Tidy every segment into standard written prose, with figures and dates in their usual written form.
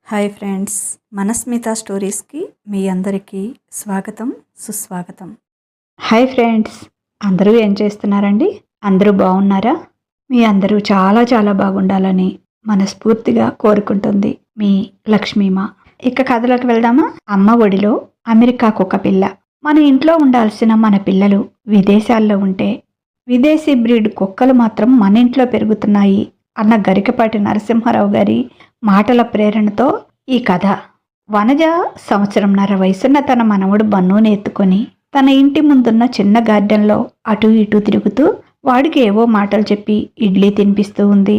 Hi friends, మనస్మిత స్టోరీస్కి మీ అందరికీ స్వాగతం, సుస్వాగతం. హాయ్ ఫ్రెండ్స్, అందరూ ఏం చేస్తున్నారండి? అందరూ బాగున్నారా? మీ అందరూ చాలా చాలా బాగుండాలని మనస్ఫూర్తిగా కోరుకుంటుంది మీ లక్ష్మీమ. ఇక కథలోకి వెళ్దామా? అమ్మ ఒడిలో అమెరికా కుక్క పిల్ల. మన ఇంట్లో ఉండాల్సిన మన పిల్లలు విదేశాల్లో ఉంటే విదేశీ బ్రీడ్ కుక్కలు మాత్రం మన ఇంట్లో పెరుగుతున్నాయి అన్న గరికపాటి నరసింహారావు గారి మాటల ప్రేరణతో ఈ కథ. వనజ సంవత్సరంన్నర వయసున్న తన మనవడు బన్నుని ఎత్తుకొని తన ఇంటి ముందున్న చిన్న గార్డెన్లో అటూ ఇటూ తిరుగుతూ వాడికి ఏవో మాటలు చెప్పి ఇడ్లీ తినిపిస్తూ ఉంది.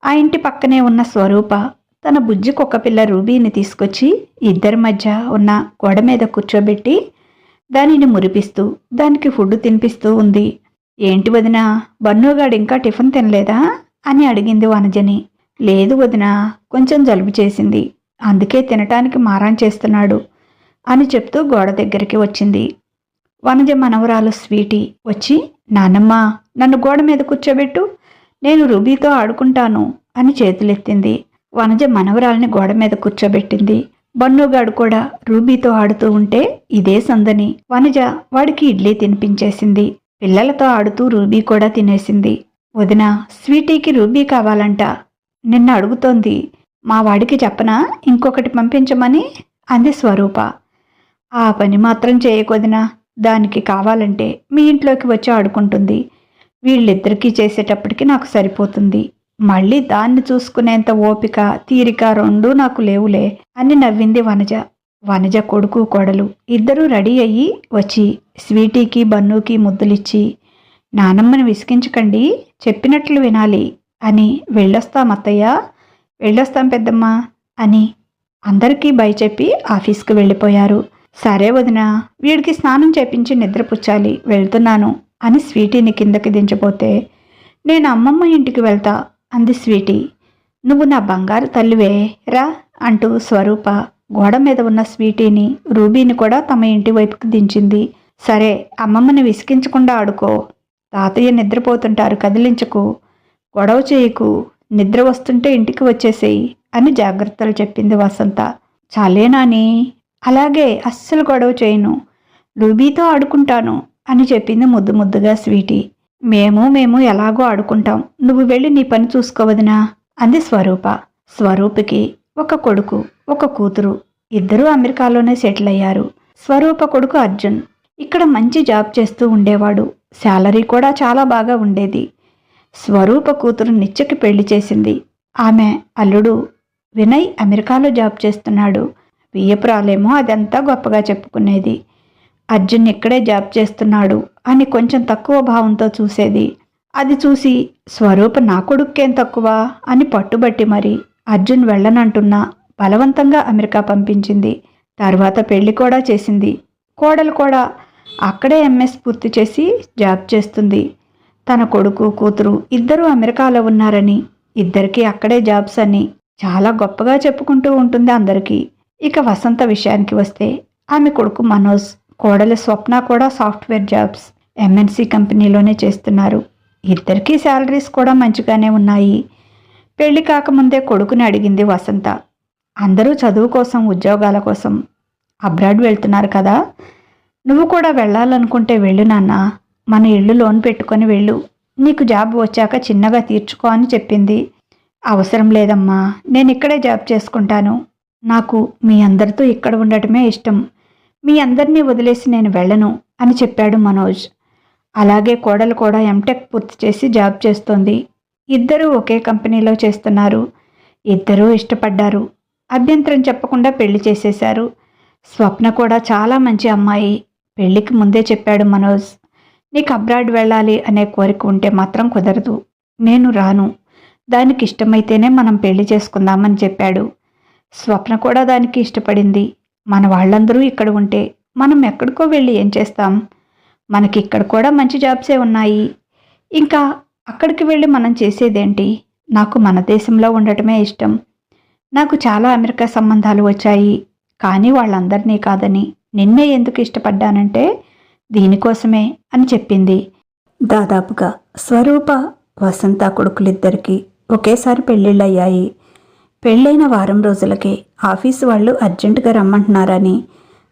ఆ ఇంటి పక్కనే ఉన్న స్వరూప తన బుజ్జి కుక్కపిల్ల రూబీని తీసుకొచ్చి ఇద్దరి మధ్య ఉన్న గోడ మీద కూర్చోబెట్టి దానిని మురిపిస్తూ దానికి ఫుడ్ తినిపిస్తూ ఉంది. ఏంటి వదినా, బన్నుగాడు ఇంకా టిఫిన్ తినలేదా అని అడిగింది వనజని. లేదు వదినా, కొంచెం జలుబు చేసింది, అందుకే తినటానికి మారం చేస్తున్నాడు అని చెప్తూ గోడ దగ్గరికి వచ్చింది. వనజ మనవరాలు స్వీటీ వచ్చి, నానమ్మ నన్ను గోడ మీద కూర్చోబెట్టు, నేను రూబీతో ఆడుకుంటాను అని చేతులెత్తింది. వనజ మనవరాల్ని గోడ మీద కూర్చోబెట్టింది. బన్నుగాడు కూడా రూబీతో ఆడుతూ ఉంటే ఇదే సందని వనజ వాడికి ఇడ్లీ తినిపించేసింది. పిల్లలతో ఆడుతూ రూబీ కూడా తినేసింది. వదిన, స్వీటీకి రూబీ కావాలంట, నిన్న అడుగుతోంది, మా వాడికి చెప్పనా ఇంకొకటి పంపించమని అంది స్వరూప. ఆ పని మాత్రం చేయకొదినా, దానికి కావాలంటే మీ ఇంట్లోకి వచ్చి ఆడుకుంటుంది. వీళ్ళిద్దరికీ చేసేటప్పటికి నాకు సరిపోతుంది, మళ్ళీ దాన్ని చూసుకునేంత ఓపిక తీరిక రెండూ నాకు లేవులే అని నవ్వింది వనజ. వనజ కొడుకు కోడలు ఇద్దరూ రెడీ అయ్యి వచ్చి స్వీటీకి బన్నుకి ముద్దులిచ్చి, నానమ్మని విసిగించకండి, చెప్పినట్లు వినాలి అని, వెళ్ళొస్తాం అత్తయ్య, వెళ్ళొస్తాం పెద్దమ్మ అని అందరికీ బై చెప్పి ఆఫీస్కి వెళ్ళిపోయారు. సరే వదిన, వీడికి స్నానం చేపించి నిద్రపుచ్చాలి, వెళ్తున్నాను అని స్వీటీని కిందకి దించపోతే, నేను అమ్మమ్మ ఇంటికి వెళ్తా అంది స్వీటీ. నువ్వు నా బంగారు తల్లివే రా అంటూ స్వరూప గోడ మీద ఉన్న స్వీటీని రూబీని కూడా తమ ఇంటి వైపుకి దించింది. సరే, అమ్మమ్మని విసిగించకుండా ఆడుకో, తాతయ్య నిద్రపోతుంటారు, కదిలించకు, గొడవ చేయకు, నిద్ర వస్తుంటే ఇంటికి వచ్చేసేయి అని జాగ్రత్తలు చెప్పింది వసంత. చాలే నాని, అలాగే, అస్సలు గొడవ చేయను, రూబీతో ఆడుకుంటాను అని చెప్పింది ముద్దు ముద్దుగా స్వీటీ. మేము ఎలాగో ఆడుకుంటాం, నువ్వు వెళ్ళి నీ పని చూసుకోవదినా అంది స్వరూప. స్వరూపకి ఒక కొడుకు ఒక కూతురు, ఇద్దరూ అమెరికాలోనే సెటిల్ అయ్యారు. స్వరూప కొడుకు అర్జున్ ఇక్కడ మంచి జాబ్ చేస్తూ ఉండేవాడు, శాలరీ కూడా చాలా బాగా ఉండేది. స్వరూప కూతురు నిత్యకి పెళ్లి చేసింది. ఆమె అల్లుడు వినయ్ అమెరికాలో జాబ్ చేస్తున్నాడు. వియ్యపురాలేమో అదంతా గొప్పగా చెప్పుకునేది. అర్జున్ ఇక్కడే జాబ్ చేస్తున్నాడు అని కొంచెం తక్కువ భావంతో చూసేది. అది చూసి స్వరూప నా కొడుక్కేం తక్కువ అని పట్టుబట్టి మరి అర్జున్ వెళ్ళనంటున్నా బలవంతంగా అమెరికా పంపించింది. తర్వాత పెళ్లి కూడా చేసింది. కోడలు కూడా అక్కడే ఎంఎస్ పూర్తి చేసి జాబ్ చేస్తుంది. తన కొడుకు కూతురు ఇద్దరూ అమెరికాలో ఉన్నారని, ఇద్దరికీ అక్కడే జాబ్స్ అని చాలా గొప్పగా చెప్పుకుంటూ ఉంటుంది అందరికీ. ఇక వసంత విషయానికి వస్తే, ఆమె కొడుకు మనోజ్, కోడలి స్వప్న కూడా సాఫ్ట్వేర్ జాబ్స్ ఎంఎన్సి కంపెనీలోనే చేస్తున్నారు. ఇద్దరికీ శాలరీస్ కూడా మంచిగానే ఉన్నాయి. పెళ్లి కాకముందే కొడుకుని అడిగింది వసంత. అందరూ చదువు కోసం ఉద్యోగాల కోసం అబ్రాడ్ వెళ్తున్నారు కదా, నువ్వు కూడా వెళ్ళాలనుకుంటే వెళ్ళు నాన్న, మన ఇల్లు లోన్ పెట్టుకొని వెళ్ళు, నీకు జాబ్ వచ్చాక చిన్నగా తీర్చుకో అని చెప్పింది. అవసరం లేదమ్మా, నేను ఇక్కడే జాబ్ చేసుకుంటాను, నాకు మీ అందరితో ఇక్కడ ఉండటమే ఇష్టం, మీ అందరినీ వదిలేసి నేను వెళ్ళను అని చెప్పాడు మనోజ్. అలాగే కోడలు కూడా ఎంటెక్ పూర్తి చేసి జాబ్ చేస్తోంది. ఇద్దరూ ఒకే కంపెనీలో చేస్తున్నారు. ఇద్దరూ ఇష్టపడ్డారు. అభ్యంతరం చెప్పకుండా పెళ్లి చేసేశారు. స్వప్న కూడా చాలా మంచి అమ్మాయి. పెళ్లికి ముందే చెప్పాడు మనోజ్, నీకు అబ్రాడ్ వెళ్ళాలి అనే కోరిక ఉంటే మాత్రం కుదరదు, నేను రాను, దానికి ఇష్టమైతేనే మనం పెళ్లి చేసుకుందామని చెప్పాడు. స్వప్న కూడా దానికి ఇష్టపడింది. మన వాళ్ళందరూ ఇక్కడ ఉంటే మనం ఎక్కడికో వెళ్ళి ఏం చేస్తాం, మనకి ఇక్కడ కూడా మంచి జాబ్సే ఉన్నాయి, ఇంకా అక్కడికి వెళ్ళి మనం చేసేదేంటి, నాకు మన దేశంలో ఉండటమే ఇష్టం, నాకు చాలా అమెరికా సంబంధాలు వచ్చాయి, కానీ వాళ్ళందరినీ కాదని నిన్నే ఎందుకు ఇష్టపడ్డానంటే దీనికోసమే అని చెప్పింది. దాదాపుగా స్వరూప వసంత కొడుకులిద్దరికీ ఒకేసారి పెళ్ళిళ్ళయ్యాయి. పెళ్ళైన వారం రోజులకే ఆఫీసు వాళ్ళు అర్జెంటుగా రమ్మంటున్నారని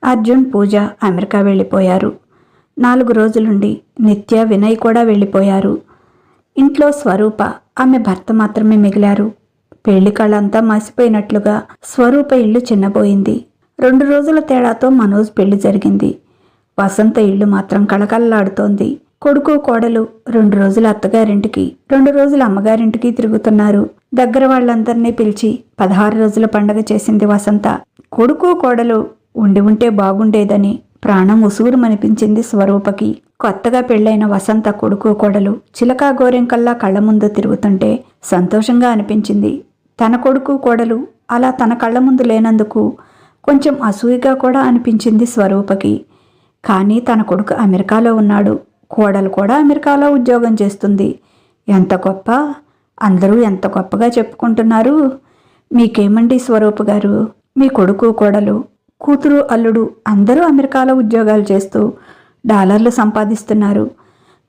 అర్జున్, పూజ అమెరికా వెళ్ళిపోయారు. 4 రోజులుండి నిత్య, వినయ్ కూడా వెళ్ళిపోయారు. ఇంట్లో స్వరూప, ఆమె భర్త మాత్రమే మిగిలారు. పెళ్లి కళంతా మాసిపోయినట్లుగా స్వరూప ఇల్లు చిన్నబోయింది. 2 రోజుల తేడాతో మనోజ్ పెళ్లి జరిగింది. వసంత ఇల్లు మాత్రం కళకళలాడుతోంది. కొడుకు, కోడలు 2 రోజులు అత్తగారింటికి, 2 రోజులు అమ్మగారింటికి తిరుగుతున్నారు. దగ్గర వాళ్ళందరినీ పిలిచి 16 రోజుల పండగ చేసింది వసంత. కొడుకు, కోడలు ఉండి ఉంటే బాగుండేదని ప్రాణం ఉసూరుమనిపించింది స్వరూపకి. కొత్తగా పెళ్లైన వసంత కొడుకు, కోడలు చిలకా గోరెంకల్లా కళ్ల ముందు తిరుగుతుంటే సంతోషంగా అనిపించింది. తన కొడుకు, కోడలు అలా తన కళ్ల ముందు లేనందుకు కొంచెం అసూయగా కూడా అనిపించింది స్వరూపకి. కానీ తన కొడుకు అమెరికాలో ఉన్నాడు. కోడలు కూడా అమెరికాలో ఉద్యోగం చేస్తుంది. ఎంత గొప్ప! అందరూ ఎంత గొప్పగా చెప్పుకుంటున్నారు. మీకేమండి స్వరూప గారు? మీ కొడుకు, కోడలు, కూతురు, అల్లుడు అందరూ అమెరికాలో ఉద్యోగాలు చేస్తూ డాలర్లు సంపాదిస్తున్నారు.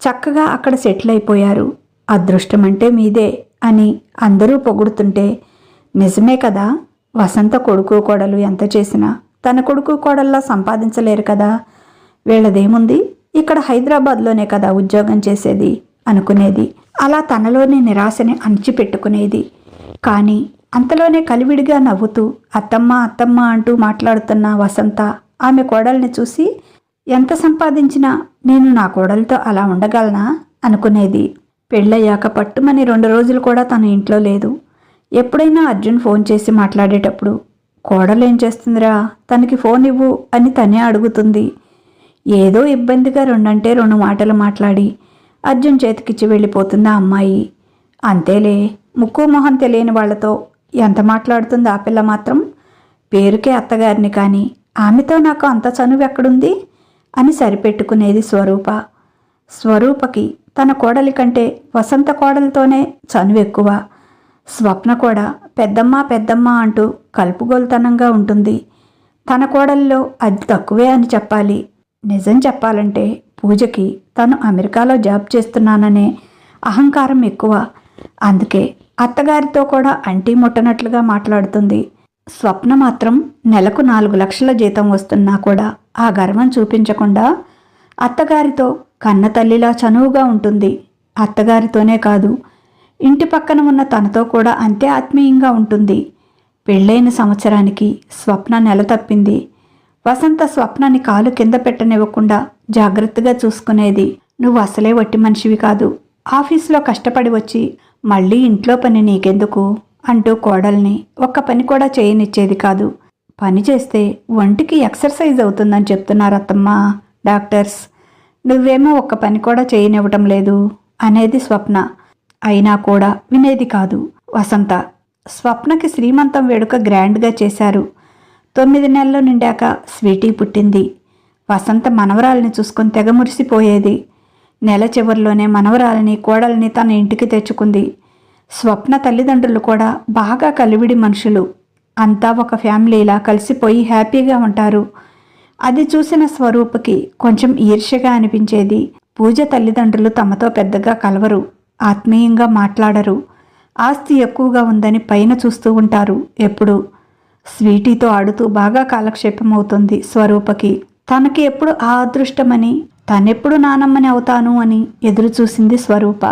చక్కగా అక్కడ సెటిల్ అయిపోయారు. అదృష్టమంటే మీదే అని అందరూ పొగుడుతుంటే నిజమే కదా. వసంత కొడుకు, కోడలు ఎంత చేసినా తన కొడుకు, కోడల్లా సంపాదించలేరు కదా. వీళ్ళదేముంది, ఇక్కడ హైదరాబాద్లోనే కదా ఉద్యోగం చేసేది అనుకునేది. అలా తనలోని నిరాశని అణిచిపెట్టుకునేది. కానీ అంతలోనే కలివిడిగా నవ్వుతూ అత్తమ్మ అత్తమ్మ అంటూ మాట్లాడుతున్న వసంత ఆమె కోడల్ని చూసి ఎంత సంపాదించినా నేను నా కోడలతో అలా ఉండగలనా అనుకునేది. పెళ్ళయ్యాక పట్టుమని 2 రోజులు కూడా తన ఇంట్లో లేదు. ఎప్పుడైనా అర్జున్ ఫోన్ చేసి మాట్లాడేటప్పుడు కోడలు ఏం చేస్తుందిరా, తనకి ఫోన్ ఇవ్వు అని తనే అడుగుతుంది. ఏదో ఇబ్బందిగా 2 మాటలు మాట్లాడి అర్జున్ చేతికిచ్చి వెళ్ళిపోతుంది ఆ అమ్మాయి. అంతేలే, ముక్కు మొహం తెలియని వాళ్లతో ఎంత మాట్లాడుతుంది ఆ పిల్ల మాత్రం. పేరుకే అత్తగారిని, కానీ ఆమెతో నాకు అంత చనువు ఎక్కడుంది అని సరిపెట్టుకునేది స్వరూప. స్వరూపకి తన కోడలి కంటే వసంత కోడలతోనే చనువు ఎక్కువ. స్వప్న కూడా పెద్దమ్మ పెద్దమ్మ అంటూ కలుపుగోలుతనంగా ఉంటుంది. తన కోడల్లో అది తక్కువే అని చెప్పాలి. నిజం చెప్పాలంటే పూజకి తను అమెరికాలో జాబ్ చేస్తున్నాననే అహంకారం ఎక్కువ. అందుకే అత్తగారితో కూడా అంటీ ముట్టనట్లుగా మాట్లాడుతుంది. స్వప్న మాత్రం నెలకు 4 లక్షల జీతం వస్తున్నా కూడా ఆ గర్వం చూపించకుండా అత్తగారితో కన్న తల్లిలా చనువుగా ఉంటుంది. అత్తగారితోనే కాదు, ఇంటి పక్కన ఉన్న తనతో కూడా అంతే ఆత్మీయంగా ఉంటుంది. పెళ్ళైన సంవత్సరానికి స్వప్న నెల తప్పింది. వసంత స్వప్నని కాలు కింద పెట్టనివ్వకుండా జాగ్రత్తగా చూసుకునేది. నువ్వు అసలే వట్టి మనిషివి కాదు, ఆఫీసులో కష్టపడి వచ్చి మళ్ళీ ఇంట్లో పని నీకెందుకు అంటూ కోడల్ని ఒక్క పని కూడా చేయనిచ్చేది కాదు. పని చేస్తే ఒంటికి ఎక్సర్సైజ్ అవుతుందని చెప్తున్నారు అత్తమ్మ డాక్టర్స్. నువ్వేమో ఒక్క పని కూడా చేయనివ్వటం లేదు అనేది స్వప్న. అయినా కూడా వినేది కాదు వసంత. స్వప్నకి శ్రీమంతం వేడుక గ్రాండ్గా చేశారు. 9 నెలలు నిండాక స్వీటీ పుట్టింది. వసంత మనవరాల్ని చూసుకొని తెగ మురిసిపోయేది. నెల చివరిలోనే మనవరాలని, కోడల్ని తన ఇంటికి తెచ్చుకుంది. స్వప్న తల్లిదండ్రులు కూడా బాగా కలివిడి మనుషులు. అంతా ఒక ఫ్యామిలీలా కలిసిపోయి హ్యాపీగా ఉంటారు. అది చూసిన స్వరూపకి కొంచెం ఈర్ష్యగా అనిపించేది. పూజ తల్లిదండ్రులు తమతో పెద్దగా కలవరు, ఆత్మీయంగా మాట్లాడరు. ఆస్తి ఎక్కువగా ఉందని పైన చూస్తూ ఉంటారు ఎప్పుడు. స్వీటీతో ఆడుతూ బాగా కాలక్షేపం అవుతుంది స్వరూపకి. తనకి ఎప్పుడు ఆ అదృష్టమని, తనెప్పుడు నానమ్మని అవుతాను అని ఎదురు చూసింది స్వరూప.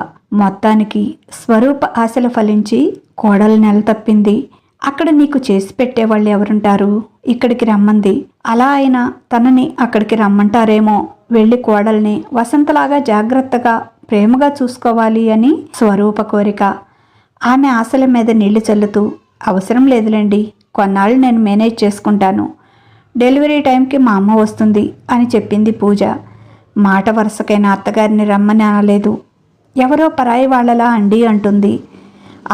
మొత్తానికి స్వరూప ఆశలు ఫలించి కోడలు నెల తప్పింది. అక్కడ నీకు చేసి పెట్టేవాళ్ళు ఎవరుంటారు, ఇక్కడికి రమ్మంది. అలా అయినా తనని అక్కడికి రమ్మంటారేమో. వెళ్ళి కోడల్ని వసంతలాగా జాగ్రత్తగా ప్రేమగా చూసుకోవాలి అని స్వరూప కోరిక. ఆమె ఆశల మీద నీళ్లు చల్లుతూ, అవసరం లేదులేండి, కొన్నాళ్ళు నేను మేనేజ్ చేసుకుంటాను, డెలివరీ టైంకి మా అమ్మ వస్తుంది అని చెప్పింది పూజ. మాట వరుసకైన అత్తగారిని రమ్మని అనలేదు. ఎవరో పరాయి వాళ్లలా అండి అంటుంది.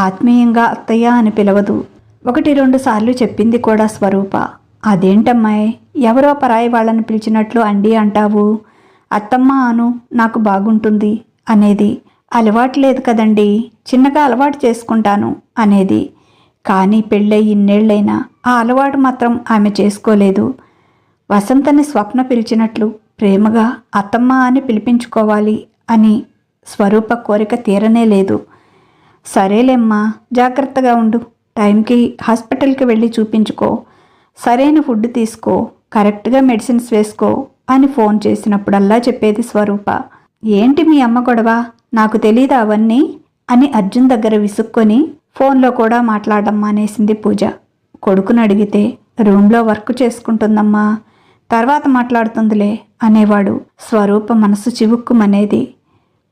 ఆత్మీయంగా అత్తయ్య అని పిలవదు. 1-2 సార్లు చెప్పింది కూడా స్వరూప. అదేంటమ్మాయి, ఎవరో పరాయి వాళ్ళని పిలిచినట్లు అండి అంటావు, అత్తమ్మ అను, నాకు బాగుంటుంది అనేది. అలవాటు లేదు కదండి, చిన్నగా అలవాటు చేసుకుంటాను అనేది. కానీ పెళ్ళై ఇన్నేళ్లైనా ఆ అలవాటు మాత్రం ఆమె చేసుకోలేదు. వసంతని స్వప్న పిలిచినట్లు ప్రేమగా అత్తమ్మ అని పిలిపించుకోవాలి అని స్వరూప కోరిక తీరనే లేదు. సరేలేమ్మా, జాగ్రత్తగా ఉండు, టైంకి హాస్పిటల్కి వెళ్ళి చూపించుకో, సరైన ఫుడ్ తీసుకో, కరెక్ట్గా మెడిసిన్స్ వేసుకో అని ఫోన్ చేసినప్పుడల్లా చెప్పేది స్వరూప. ఏంటి మీ అమ్మ గొడవ, నాకు తెలీదా అవన్నీ అని అర్జున్ దగ్గర విసుక్కొని ఫోన్లో కూడా మాట్లాడడం మానేసింది పూజ. కొడుకుని అడిగితే రూమ్లో వర్క్ చేసుకుంటుందమ్మా, తర్వాత మాట్లాడుతుందిలే అనేవాడు. స్వరూప మనసు చివుక్కుమనేది.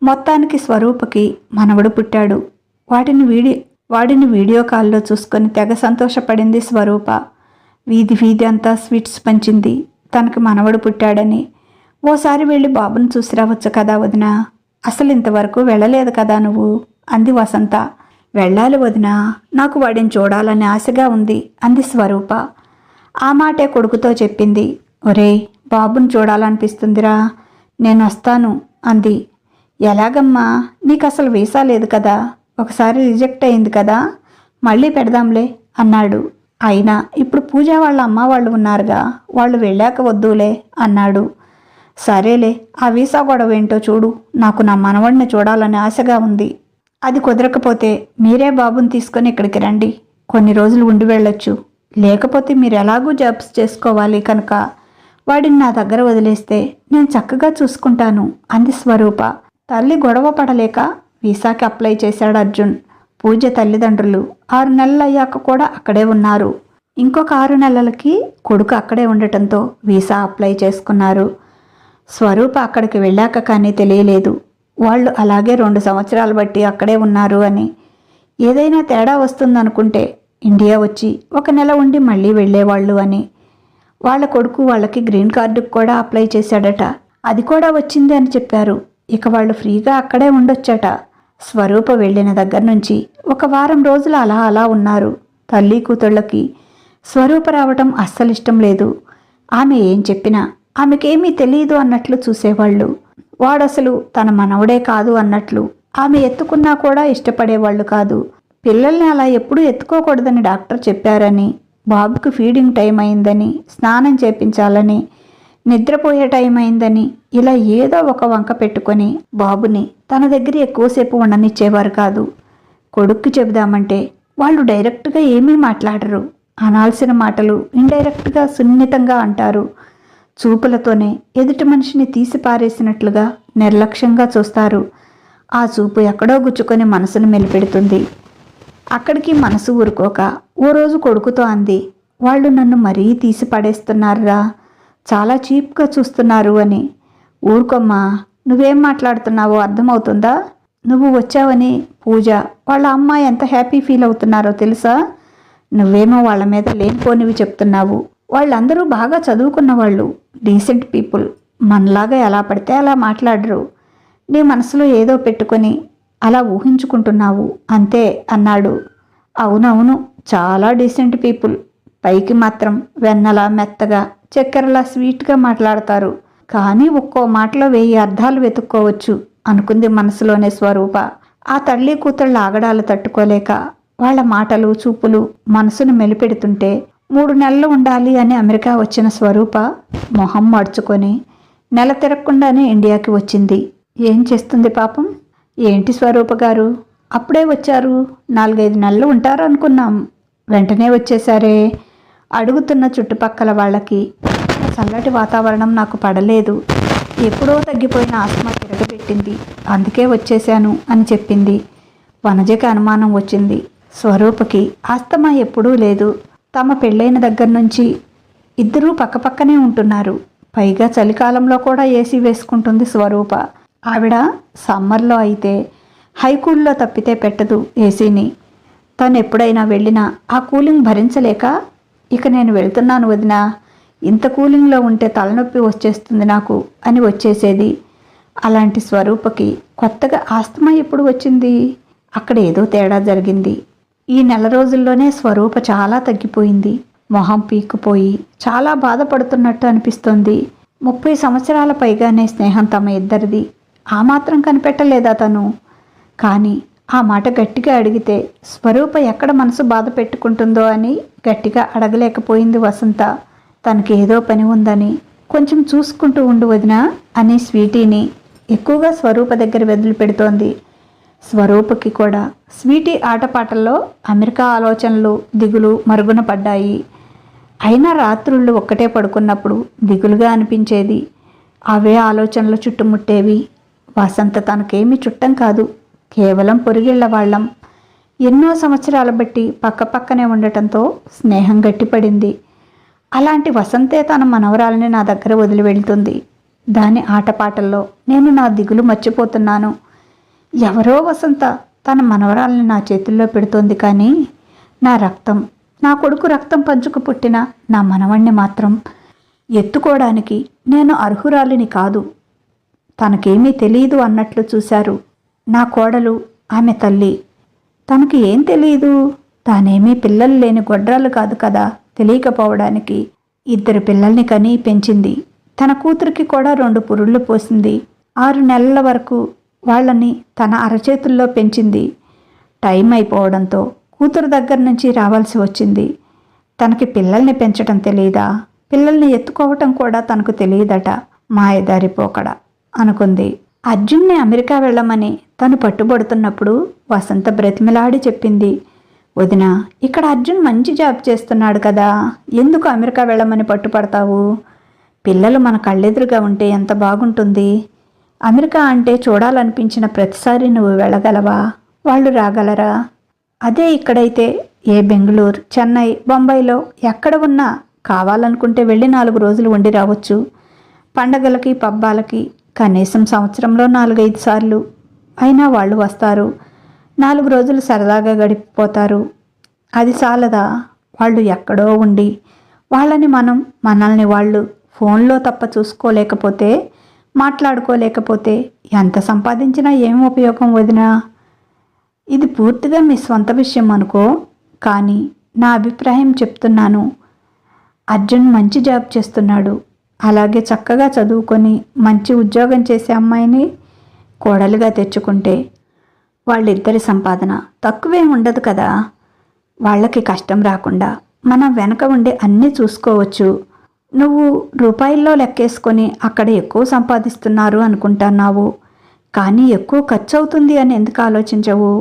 మొత్తానికి స్వరూపకి మనవడు పుట్టాడు. వాడిని వీడియో కాల్లో చూసుకొని తెగ సంతోషపడింది స్వరూప. వీధి వీధి అంతా స్వీట్స్ పంచింది తనకి మనవడు పుట్టాడని. ఓసారి వెళ్ళి బాబును చూసి రావచ్చు కదా వదినా, అసలు ఇంతవరకు వెళ్ళలేదు కదా నువ్వు అంది వసంత. వెళ్ళాలి వదినా, నాకు వాడిని చూడాలని ఆశగా ఉంది అంది స్వరూప. ఆ మాటే కొడుకుతో చెప్పింది. ఒరేయ్, బాబుని చూడాలనిపిస్తుందిరా, నేను వస్తాను అంది. ఎలాగమ్మా, నీకు అసలు వీసా లేదు కదా, ఒకసారి రిజెక్ట్ అయింది కదా, మళ్ళీ పెడదాంలే అన్నాడు. అయినా ఇప్పుడు పూజ వాళ్ళ అమ్మ వాళ్ళు ఉన్నారుగా, వాళ్ళు వెళ్ళాక వద్దులే అన్నాడు. సరేలే, ఆ వీసా గొడవ ఏంటో చూడు, నాకు నా మనవడిని చూడాలని ఆశగా ఉంది. అది కుదరకపోతే మీరే బాబుని తీసుకొని ఇక్కడికి రండి, కొన్ని రోజులు ఉండి వెళ్ళొచ్చు. లేకపోతే మీరు ఎలాగూ జాబ్స్ చేసుకోవాలి కనుక వాడిని నా దగ్గర వదిలేస్తే నేను చక్కగా చూసుకుంటాను అంది స్వరూప. తల్లి గొడవ పడలేక వీసాకి అప్లై చేశాడు అర్జున్. పూజ తల్లిదండ్రులు 6 నెలలు అయ్యాక కూడా అక్కడే ఉన్నారు. ఇంకొక 6 నెలలకి కొడుకు అక్కడే ఉండటంతో వీసా అప్లై చేసుకున్నారు. స్వరూప అక్కడికి వెళ్ళాక కానీ తెలియలేదు వాళ్ళు అలాగే 2 సంవత్సరాలు బట్టి అక్కడే ఉన్నారు అని. ఏదైనా తేడా వస్తుందనుకుంటే ఇండియా వచ్చి 1 నెల ఉండి మళ్ళీ వెళ్ళేవాళ్ళు అని. వాళ్ళ కొడుకు వాళ్ళకి గ్రీన్ కార్డుకు కూడా అప్లై చేశాడట, అది కూడా వచ్చింది అని చెప్పారు. ఇక వాళ్ళు ఫ్రీగా అక్కడే ఉండొచ్చట. స్వరూప వెళ్ళిన దగ్గర నుంచి 1 వారం రోజులు అలా ఉన్నారు. తల్లి కూతుళ్ళకి స్వరూప రావటం అస్సలు ఇష్టం లేదు. ఆమె ఏం చెప్పినా ఆమెకేమీ తెలియదు అన్నట్లు చూసేవాళ్ళు. వాడసలు తన మనవడే కాదు అన్నట్లు ఆమె ఎత్తుకున్నా కూడా ఇష్టపడేవాళ్ళు కాదు. పిల్లల్ని అలా ఎప్పుడూ ఎత్తుకోకూడదని డాక్టర్ చెప్పారని, బాబుకు ఫీడింగ్ టైం అయిందని, స్నానం చేపించాలని, నిద్రపోయే టైం అయిందని ఇలా ఏదో ఒక వంక పెట్టుకొని బాబుని తన దగ్గర ఎక్కువసేపు ఉండనిచ్చేవారు కాదు. కొడుక్కి చెబుదామంటే వాళ్ళు డైరెక్ట్గా ఏమీ మాట్లాడరు. అనాల్సిన మాటలు ఇండైరెక్ట్గా సున్నితంగా అంటారు. చూపులతోనే ఎదుటి మనిషిని తీసి పారేసినట్లుగా నిర్లక్ష్యంగా చూస్తారు. ఆ చూపు ఎక్కడో గుచ్చుకొని మనసును మెలిపెడుతుంది. అక్కడికి మనసు ఊరుకోక ఓ రోజు కొడుకుతో అంది, వాళ్ళు నన్ను మరీ తీసి పడేస్తున్నారురా, చాలా చీప్గా చూస్తున్నారు అని. ఊరుకోమ్మా, నువ్వేం మాట్లాడుతున్నావో అర్థమవుతుందా? నువ్వు వచ్చావని పూజ వాళ్ళ అమ్మ ఎంత హ్యాపీ ఫీల్ అవుతున్నారో తెలుసా? నువ్వేమో వాళ్ళ మీద లేనిపోనివి చెప్తున్నావు. వాళ్ళందరూ బాగా చదువుకున్న వాళ్ళు, డీసెంట్ పీపుల్, మనలాగా ఎలా పడితే అలా మాట్లాడరు. నీ మనసులో ఏదో పెట్టుకొని అలా ఊహించుకుంటున్నావు అంతే అన్నాడు. అవునవును, చాలా డీసెంట్ పీపుల్, పైకి మాత్రం వెన్నలా మెత్తగా చక్కెరలా స్వీట్గా మాట్లాడతారు, కానీ ఒక్కో మాటలో 1000 అర్థాలు వెతుక్కోవచ్చు అనుకుంది మనసులోనే స్వరూప. ఆ తల్లి కూతుళ్ళ ఆగడాలు తట్టుకోలేక వాళ్ళ మాటలు చూపులు మనసును మెలిపెడుతుంటే 3 నెలలు ఉండాలి అని అమెరికా వచ్చిన స్వరూప మొహం మడుచుకొని నెల తిరగకుండానే ఇండియాకి వచ్చింది. ఏం చేస్తుంది పాపం? ఏంటి స్వరూప గారు, అప్పుడే వచ్చారు, 4-5 నెలలు ఉంటారు అనుకున్నాం, వెంటనే వచ్చేసారే అడుగుతున్న చుట్టుపక్కల వాళ్ళకి. చల్లటి వాతావరణం నాకు పడలేదు, ఎప్పుడో తగ్గిపోయిన ఆస్మా తిరగబెట్టింది, అందుకే వచ్చేశాను అని చెప్పింది. వనజకి అనుమానం వచ్చింది. స్వరూపకి ఆస్తమా ఎప్పుడూ లేదు. తమ పెళ్ళైన దగ్గర నుంచి ఇద్దరూ పక్కపక్కనే ఉంటున్నారు. పైగా చలికాలంలో కూడా ఏసీ వేసుకుంటుంది స్వరూప. ఆవిడ సమ్మర్లో అయితే హైకూల్లో తప్పితే పెట్టదు ఏసీని. తను ఎప్పుడైనా వెళ్ళినా ఆ కూలింగ్ భరించలేక, ఇక నేను వెళ్తున్నాను వదినా, ఇంత కూలింగ్లో ఉంటే తలనొప్పి వచ్చేస్తుంది నాకు అని వచ్చేసేది. అలాంటి స్వరూపకి కొత్తగా ఆస్తమా ఎప్పుడు వచ్చింది? అక్కడ ఏదో తేడా జరిగింది. ఈ నెల రోజుల్లోనే స్వరూప చాలా తగ్గిపోయింది. మొహం పీక్కుపోయి చాలా బాధపడుతున్నట్టు అనిపిస్తోంది. 30 సంవత్సరాల పైగానే స్నేహం తమ ఇద్దరిది. ఆ మాత్రం కనిపెట్టలేదా తను? కానీ ఆ మాట గట్టిగా అడిగితే స్వరూప ఎక్కడ మనసు బాధ పెట్టుకుంటుందో అని గట్టిగా అడగలేకపోయింది వసంత. తనకి ఏదో పని ఉందని, కొంచెం చూసుకుంటూ ఉండు వదినా అని స్వీటీని ఎక్కువగా స్వరూప దగ్గర వదిలిపెడుతోంది. స్వరూపకి కూడా స్వీటీ ఆటపాటల్లో అమెరికా ఆలోచనలు దిగులు మరుగున పడ్డాయి. అయినా రాత్రుళ్ళు ఒక్కటే పడుకున్నప్పుడు దిగులుగా అనిపించేది. అవే ఆలోచనలు చుట్టుముట్టేవి. వసంత తనకేమీ చుట్టం కాదు, కేవలం పొరుగిళ్ల వాళ్ళం. ఎన్నో సంవత్సరాల బట్టి పక్కపక్కనే ఉండటంతో స్నేహం గట్టిపడింది. అలాంటి వసంతే తన మనవరాలని నా దగ్గర వదిలి వెళ్తుంది. దాని ఆటపాటల్లో నేను నా దిగులు మర్చిపోతున్నాను. ఎవరో వసంత తన మనవరాలని నా చేతుల్లో పెడుతోంది, కానీ నా రక్తం, నా కొడుకు రక్తం పంచుకు పుట్టిన నా మనవణ్ణి మాత్రం ఎత్తుకోవడానికి నేను అర్హురాలిని కాదు. తనకేమీ తెలియదు అన్నట్లు చూశారు. నా కోడలు, ఆమె తల్లి. తనకి ఏం తెలియదు? తానేమీ పిల్లలు లేని గొడ్రాలు కాదు కదా తెలియకపోవడానికి. 2 పిల్లల్ని కని పెంచింది. తన కూతురికి కూడా 2 పురుళ్ళు పోసింది. 6 నెలల వరకు వాళ్ళని తన అరచేతుల్లో పెంచింది. టైం అయిపోవడంతో కూతురు దగ్గర నుంచి రావాల్సి వచ్చింది. తనకి పిల్లల్ని పెంచటం తెలియదా? పిల్లల్ని ఎత్తుకోవటం కూడా తనకు తెలియదట. మాయదారిపోకడ అనుకుంది. అర్జున్ని అమెరికా వెళ్ళమని తను పట్టుబడుతున్నప్పుడు వసంత బ్రతిమిలాడి చెప్పింది, వదినా, ఇక్కడ అర్జున్ మంచి జాబ్ చేస్తున్నాడు కదా, ఎందుకు అమెరికా వెళ్ళమని పట్టుపడతావు? పిల్లలు మన కళ్ళెదురుగా ఉంటే ఎంత బాగుంటుంది. అమెరికా అంటే చూడాలనిపించిన ప్రతిసారి నువ్వు వెళ్ళగలవా? వాళ్ళు రాగలరా? అదే ఇక్కడైతే ఏ బెంగళూరు, చెన్నై, బొంబాయిలో ఎక్కడ ఉన్నా కావాలనుకుంటే వెళ్ళి 4 రోజులు ఉండి రావచ్చు. పండగలకి పబ్బాలకి కనీసం సంవత్సరంలో 4-5 సార్లు అయినా వాళ్ళు వస్తారు. 4 రోజులు సరదాగా గడిపిపోతారు. అది చాలదా? వాళ్ళు ఎక్కడో ఉండి వాళ్ళని మనల్ని వాళ్ళు ఫోన్లో తప్ప చూసుకోలేకపోతే, మాట్లాడుకోలేకపోతే ఎంత సంపాదించినా ఏం ఉపయోగం వదినా? ఇది పూర్తిగా మీ స్వంత విషయం అనుకో, కానీ నా అభిప్రాయం చెప్తున్నాను. అర్జున్ మంచి జాబ్ చేస్తున్నాడు. అలాగే చక్కగా చదువుకొని మంచి ఉద్యోగం చేసే అమ్మాయిని కోడలుగా తెచ్చుకుంటే వాళ్ళిద్దరి సంపాదన తక్కువే ఉండదు కదా. వాళ్ళకి కష్టం రాకుండా మనం వెనక ఉండి అన్నీ చూసుకోవచ్చు. నువ్వు రూపాయల్లో లెక్కేసుకొని అక్కడ ఎక్కువ సంపాదిస్తున్నారు అనుకుంటున్నావు, కానీ ఎక్కువ ఖర్చు అవుతుంది అని ఎందుకు ఆలోచించవు?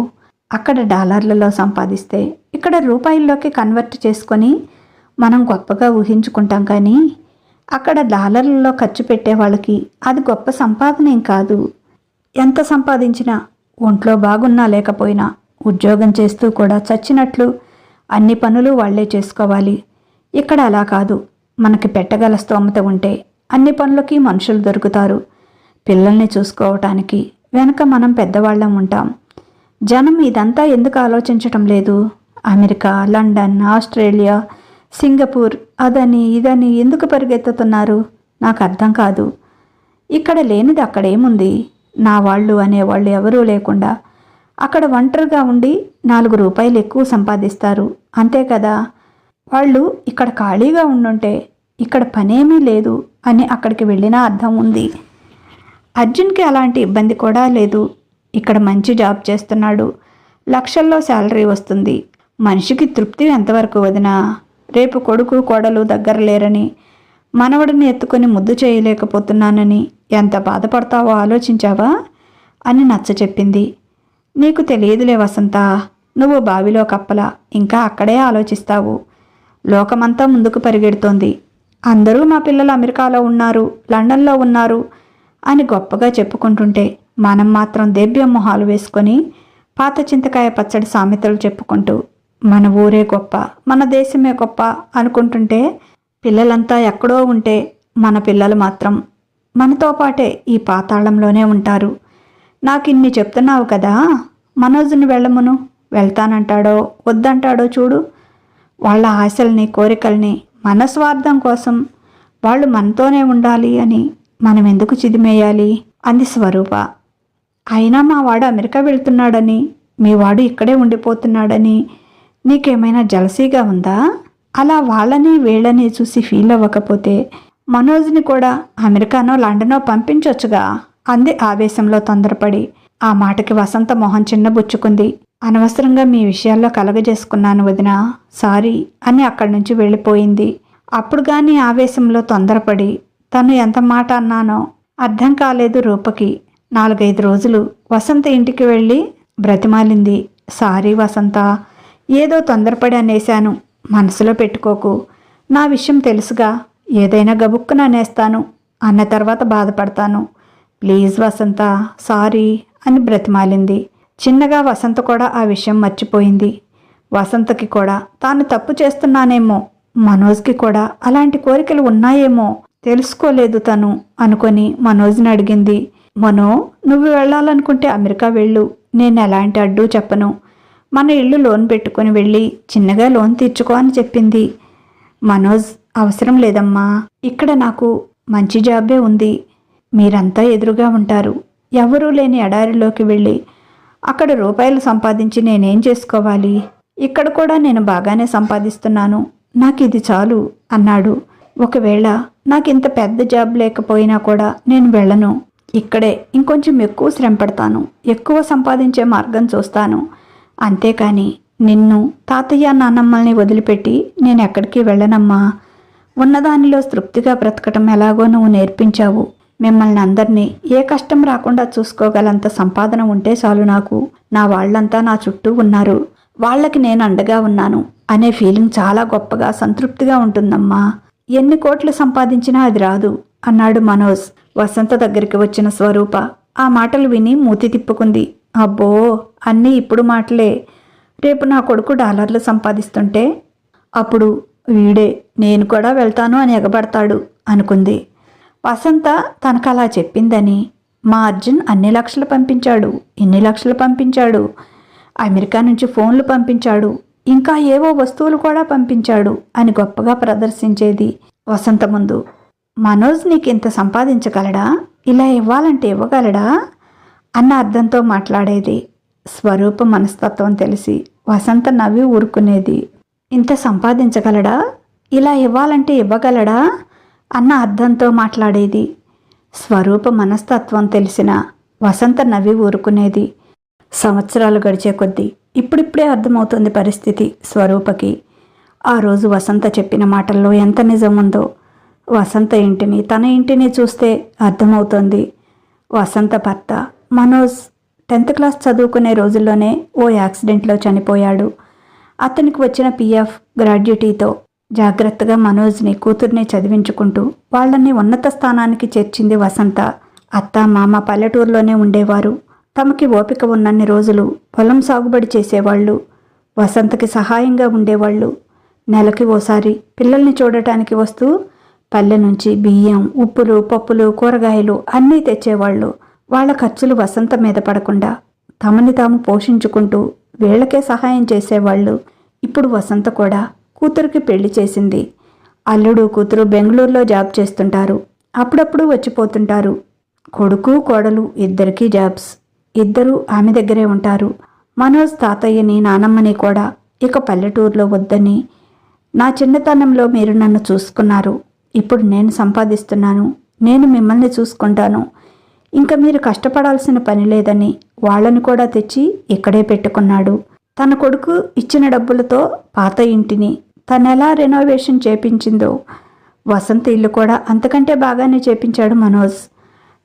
అక్కడ డాలర్లలో సంపాదిస్తే ఇక్కడ రూపాయల్లోకి కన్వర్ట్ చేసుకొని మనం గొప్పగా ఊహించుకుంటాం, కానీ అక్కడ డాలర్లలో ఖర్చు పెట్టే వాళ్ళకి అది గొప్ప సంపాదనేం కాదు. ఎంత సంపాదించినా ఒంట్లో బాగున్నా లేకపోయినా ఉద్యోగం చేస్తూ కూడా చచ్చినట్లు అన్ని పనులు వాళ్లే చేసుకోవాలి. ఇక్కడ అలా కాదు. మనకి పెట్టగల స్తోమత ఉంటే అన్ని పనులకి మనుషులు దొరుకుతారు. పిల్లల్ని చూసుకోవటానికి వెనక మనం పెద్దవాళ్ళం ఉంటాం. జనం ఇదంతా ఎందుకు ఆలోచించటం లేదు? అమెరికా, లండన్, ఆస్ట్రేలియా, సింగపూర్ అదని ఇదని ఎందుకు పరిగెత్తుతున్నారు? నాకు అర్థం కాదు. ఇక్కడ లేనిది అక్కడేముంది? నా వాళ్ళు అనేవాళ్ళు ఎవరూ లేకుండా అక్కడ ఒంటరిగా ఉండి 4 రూపాయలు ఎక్కువ సంపాదిస్తారు, అంతే కదా. వాళ్ళు ఇక్కడ ఖాళీగా ఉండుంటే ఇక్కడ పనేమీ లేదు అని అక్కడికి వెళ్ళినా అర్థం ఉంది. అర్జున్కి అలాంటి ఇబ్బంది కూడా లేదు. ఇక్కడ మంచి జాబ్ చేస్తున్నాడు, లక్షల్లో శాలరీ వస్తుంది. మనిషికి తృప్తి ఎంతవరకు వదినా? రేపు కొడుకు కోడలు దగ్గర లేరని, మనవడిని ఎత్తుకొని ముద్దు చేయలేకపోతున్నానని ఎంత బాధపడతావో ఆలోచించావా అని నచ్చ చెప్పింది. నీకు తెలియదులే వసంత, నువ్వు బావిలో కప్పలా ఇంకా అక్కడే ఆలోచిస్తావు. లోకమంతా ముందుకు పరిగెడుతోంది. అందరూ మా పిల్లలు అమెరికాలో ఉన్నారు, లండన్లో ఉన్నారు అని గొప్పగా చెప్పుకుంటుంటే మనం మాత్రం దేభ్యం మొహాలు వేసుకొని పాత చింతకాయ పచ్చడి సామెతలు చెప్పుకుంటూ మన ఊరే గొప్ప, మన దేశమే గొప్ప అనుకుంటుంటే పిల్లలంతా ఎక్కడో ఉంటే మన పిల్లలు మాత్రం మనతో పాటే ఈ పాతాళంలోనే ఉంటారు. నాకు ఇన్ని చెప్తున్నావు కదా, మనోజ్ని వెళ్ళమును. వెళ్తానంటాడో వద్దంటాడో చూడు. వాళ్ళ ఆశల్ని కోరికల్ని మన స్వార్థం కోసం వాళ్ళు మనతోనే ఉండాలి అని మనం ఎందుకు చిదిమేయాలి అంది స్వరూప. అయినా మా వాడు అమెరికా వెళ్తున్నాడని, మీ వాడు ఇక్కడే ఉండిపోతున్నాడని నీకేమైనా జలసీగా ఉందా? అలా వాళ్ళని వీళ్ళని చూసి ఫీల్ అవ్వకపోతే మనోజ్ని కూడా అమెరికానో లండనో పంపించొచ్చుగా అంది ఆవేశంలో తొందరపడి. ఆ మాటకి వసంత మొహం చిన్నబుచ్చుకుంది. అనవసరంగా మీ విషయాల్లో కలగజేసుకున్నాను వదినా, సారీ అని అక్కడి నుంచి వెళ్ళిపోయింది. అప్పుడు కానీ ఆవేశంలో తొందరపడి తను ఎంత మాట అన్నానో అర్థం కాలేదు రూపకి. 4-5 రోజులు వసంత ఇంటికి వెళ్ళి బ్రతిమాలింది. సారీ వసంత, ఏదో తొందరపడి అనేశాను, మనసులో పెట్టుకోకు. నా విషయం తెలుసుగా, ఏదైనా గబుక్కున అనేస్తాను, అన్న తర్వాత బాధపడతాను. ప్లీజ్ వసంత, సారీ అని బ్రతిమాలింది. చిన్నగా వసంత కూడా ఆ విషయం మర్చిపోయింది. వసంతకి కూడా తాను తప్పు చేస్తున్నానేమో, మనోజ్కి కూడా అలాంటి కోరికలు ఉన్నాయేమో తెలుసుకోలేదు తను అనుకొని మనోజ్ని అడిగింది. మనో, నువ్వు వెళ్ళాలనుకుంటే అమెరికా వెళ్ళు, నేను ఎలాంటి అడ్డు చెప్పను. మన ఇల్లు లోన్ పెట్టుకుని వెళ్ళి చిన్నగా లోన్ తీర్చుకో అని చెప్పింది. మనోజ్, అవసరం లేదమ్మా, ఇక్కడ నాకు మంచి జాబే ఉంది. మీరంతా ఎదురుగా ఉంటారు. ఎవరూ లేని ఎడారిలోకి వెళ్ళి అక్కడ రూపాయలు సంపాదించి నేనేం చేసుకోవాలి? ఇక్కడ కూడా నేను బాగానే సంపాదిస్తున్నాను, నాకు ఇది చాలు అన్నాడు. ఒకవేళ నాకు ఇంత పెద్ద జాబ్ లేకపోయినా కూడా నేను వెళ్ళను. ఇక్కడే ఇంకొంచెం ఎక్కువ శ్రమ పడతాను, ఎక్కువ సంపాదించే మార్గం చూస్తాను. అంతేకాని నిన్ను, తాతయ్య, నాన్నమ్మల్ని వదిలిపెట్టి నేను ఎక్కడికి వెళ్ళనమ్మా. ఉన్నదానిలో తృప్తిగా బ్రతకటం ఎలాగో నువ్వు నేర్పించావు. మిమ్మల్ని అందరినీ ఏ కష్టం రాకుండా చూసుకోగలంత సంపాదన ఉంటే చాలు నాకు. నా వాళ్ళంతా నా చుట్టూ ఉన్నారు, వాళ్ళకి నేను అండగా ఉన్నాను అనే ఫీలింగ్ చాలా గొప్పగా, సంతృప్తిగా ఉంటుందమ్మా. ఎన్ని కోట్లు సంపాదించినా అది రాదు అన్నాడు మనోజ్. వసంత దగ్గరికి వచ్చిన స్వరూప ఆ మాటలు విని మూతి తిప్పుకుంది. అబ్బో, అన్నీ ఇప్పుడు మాటలే. రేపు నా కొడుకు డాలర్లు సంపాదిస్తుంటే అప్పుడు వీడే నేను కూడా వెళ్తాను అని ఎగబడతాడు అనుకుంది. వసంత తనకు అలా చెప్పిందని, మా అర్జున్ అన్ని లక్షలు పంపించాడు, ఇన్ని లక్షలు పంపించాడు, అమెరికా నుంచి ఫోన్లు పంపించాడు, ఇంకా ఏవో వస్తువులు కూడా పంపించాడు అని గొప్పగా ప్రదర్శించేది వసంత ముందు. మనోజ్ నీకు ఇంత సంపాదించగలడా, ఇలా ఇవ్వాలంటే ఇవ్వగలడా అన్న అర్థంతో మాట్లాడేది. స్వరూప మనస్తత్వం తెలిసి వసంత నవ్వి ఊరుకునేది. ఇంత సంపాదించగలడా, ఇలా ఇవ్వాలంటే ఇవ్వగలడా అన్న అర్థంతో మాట్లాడేది. స్వరూప మనస్తత్వం తెలిసిన వసంత నవ్వి ఊరుకునేది. సంవత్సరాలు గడిచే కొద్దీ ఇప్పుడిప్పుడే అర్థమవుతుంది పరిస్థితి స్వరూపకి. ఆ రోజు వసంత చెప్పిన మాటల్లో ఎంత నిజం ఉందో వసంత ఇంటిని, తన ఇంటిని చూస్తే అర్థమవుతోంది. వసంత భర్త మనోజ్ 10th క్లాస్ చదువుకునే రోజుల్లోనే ఓ యాక్సిడెంట్లో చనిపోయాడు. అతనికి వచ్చిన పిఎఫ్ గ్రాడ్యుటీతో జాగ్రత్తగా మనోజ్ని, కూతుర్ని చదివించుకుంటూ వాళ్ళని ఉన్నత స్థానానికి చేర్చింది వసంత. అత్త మామ పల్లెటూరులోనే ఉండేవారు. తమకి ఓపిక ఉన్నన్ని రోజులు పొలం సాగుబడి చేసేవాళ్ళు. వసంతకి సహాయంగా ఉండేవాళ్ళు. నెలకి ఓసారి పిల్లల్ని చూడటానికి వస్తూ పల్లె నుంచి బియ్యం, ఉప్పులు, పప్పులు, కూరగాయలు అన్నీ తెచ్చేవాళ్ళు. వాళ్ళ ఖర్చులు వసంత మీద పడకుండా తమని తాము పోషించుకుంటూ వీళ్ళకే సహాయం చేసేవాళ్ళు. ఇప్పుడు వసంత కూడా కూతురికి పెళ్లి చేసింది. అల్లుడు కూతురు బెంగళూరులో జాబ్ చేస్తుంటారు, అప్పుడప్పుడు వచ్చిపోతుంటారు. కొడుకు కోడలు ఇద్దరికీ జాబ్స్, ఇద్దరూ ఆమె దగ్గరే ఉంటారు. మనోజ్ తాతయ్యని, నానమ్మని కూడా ఇక పల్లెటూరులో వద్దని, నా చిన్నతనంలో మీరు నన్ను చూసుకున్నారు, ఇప్పుడు నేను సంపాదిస్తున్నాను, నేను మిమ్మల్ని చూసుకుంటాను, ఇంకా మీరు కష్టపడాల్సిన పని లేదని వాళ్ళని కూడా తెచ్చి ఇక్కడే పెట్టుకున్నాడు. తన కొడుకు ఇచ్చిన డబ్బులతో పాత ఇంటిని తనెలా రెనోవేషన్ చేపించిందో వసంత ఇల్లు కూడా అంతకంటే బాగానే చేపించాడు మనోజ్.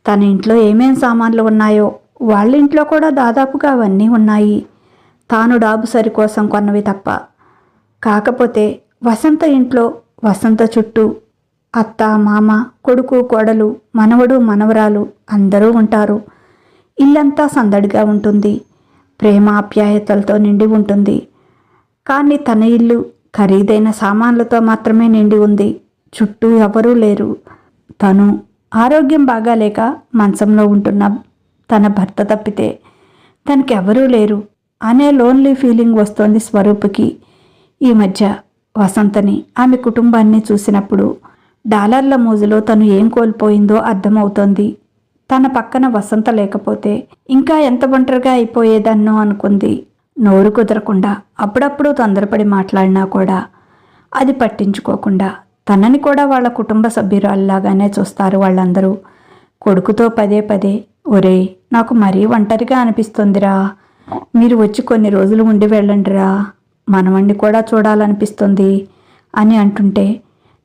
తన ఇంట్లో ఏమేం సామాన్లు ఉన్నాయో వాళ్ళ ఇంట్లో కూడా దాదాపుగా అవన్నీ ఉన్నాయి. తాను డాబు సరి కోసం కొన్నవి తప్ప. కాకపోతే వసంత ఇంట్లో వసంత చుట్టూ అత్త, మామ, కొడుకు, కోడలు, మనవడు, మనవరాలు అందరూ ఉంటారు. ఇల్లంతా సందడిగా ఉంటుంది, ప్రేమ ఆప్యాయతలతో నిండి ఉంటుంది. కానీ తన ఇల్లు ఖరీదైన సామాన్లతో మాత్రమే నిండి ఉంది. చుట్టూ ఎవరూ లేరు. తను ఆరోగ్యం బాగాలేక మంచంలో ఉంటున్న తన భర్త తప్పితే తనకెవరూ లేరు అనే లోన్లీ ఫీలింగ్ వస్తోంది స్వరూపుకి. ఈ మధ్య వసంతని, ఆమె కుటుంబాన్ని చూసినప్పుడు డాలర్ల మోజులో తను ఏం కోల్పోయిందో అర్థమవుతోంది. తన పక్కన వసంత లేకపోతే ఇంకా ఎంత ఒంటరిగా అయిపోయేదన్నో అనుకుంది. నోరు కుదరకుండా అప్పుడప్పుడు తొందరపడి మాట్లాడినా కూడా అది పట్టించుకోకుండా తనని కూడా వాళ్ళ కుటుంబ సభ్యురాల్లాగానే చూస్తారు వాళ్ళందరూ. కొడుకుతో పదే పదే, ఒరే నాకు మరీ ఒంటరిగా అనిపిస్తుందిరా, మీరు వచ్చి కొన్ని రోజులు ఉండి వెళ్ళండిరా, మనవణ్ణి కూడా చూడాలనిపిస్తుంది అని అంటుంటే,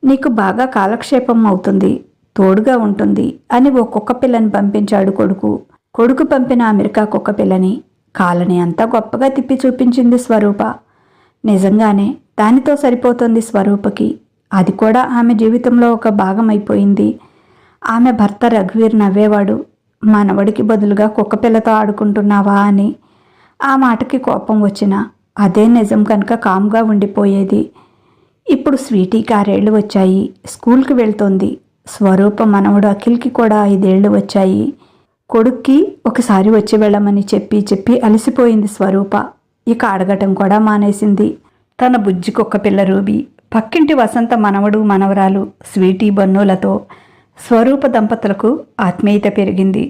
నీకు బాగా కాలక్షేపం అవుతుంది, తోడుగా ఉంటుంది అని ఓ కుక్క పిల్లని పంపించాడు కొడుకు. కొడుకు పంపిన అమెరికా కుక్క పిల్లని కాలని అంతా గొప్పగా తిప్పి చూపించింది స్వరూప. నిజంగానే దానితో సరిపోతుంది స్వరూపకి. అది కూడా ఆమె జీవితంలో ఒక భాగం అయిపోయింది. ఆమె భర్త రఘువీర్ నవ్వేవాడు. మనవడికి బదులుగా కుక్కపిల్లతో ఆడుకుంటున్నావా అని. ఆ మాటకి కోపం వచ్చినా అదే నిజం కనుక కామ్గా ఉండిపోయేది. ఇప్పుడు స్వీటీకి 6 ఏళ్ళు వచ్చాయి. స్కూల్కి వెళ్తోంది. స్వరూప మనవడు అఖిల్కి కూడా 5 ఏళ్ళు వచ్చాయి. కొడుక్కి ఒకసారి వచ్చి వెళ్ళమని చెప్పి అలసిపోయింది స్వరూప. ఇక అడగటం కూడా మానేసింది. తన బుజ్జి కుక్క పిల్ల రూబీ, పక్కింటి వసంత మనవడు మనవరాలు స్వీటీ బన్నులతో స్వరూప దంపతులకు ఆత్మీయత పెరిగింది.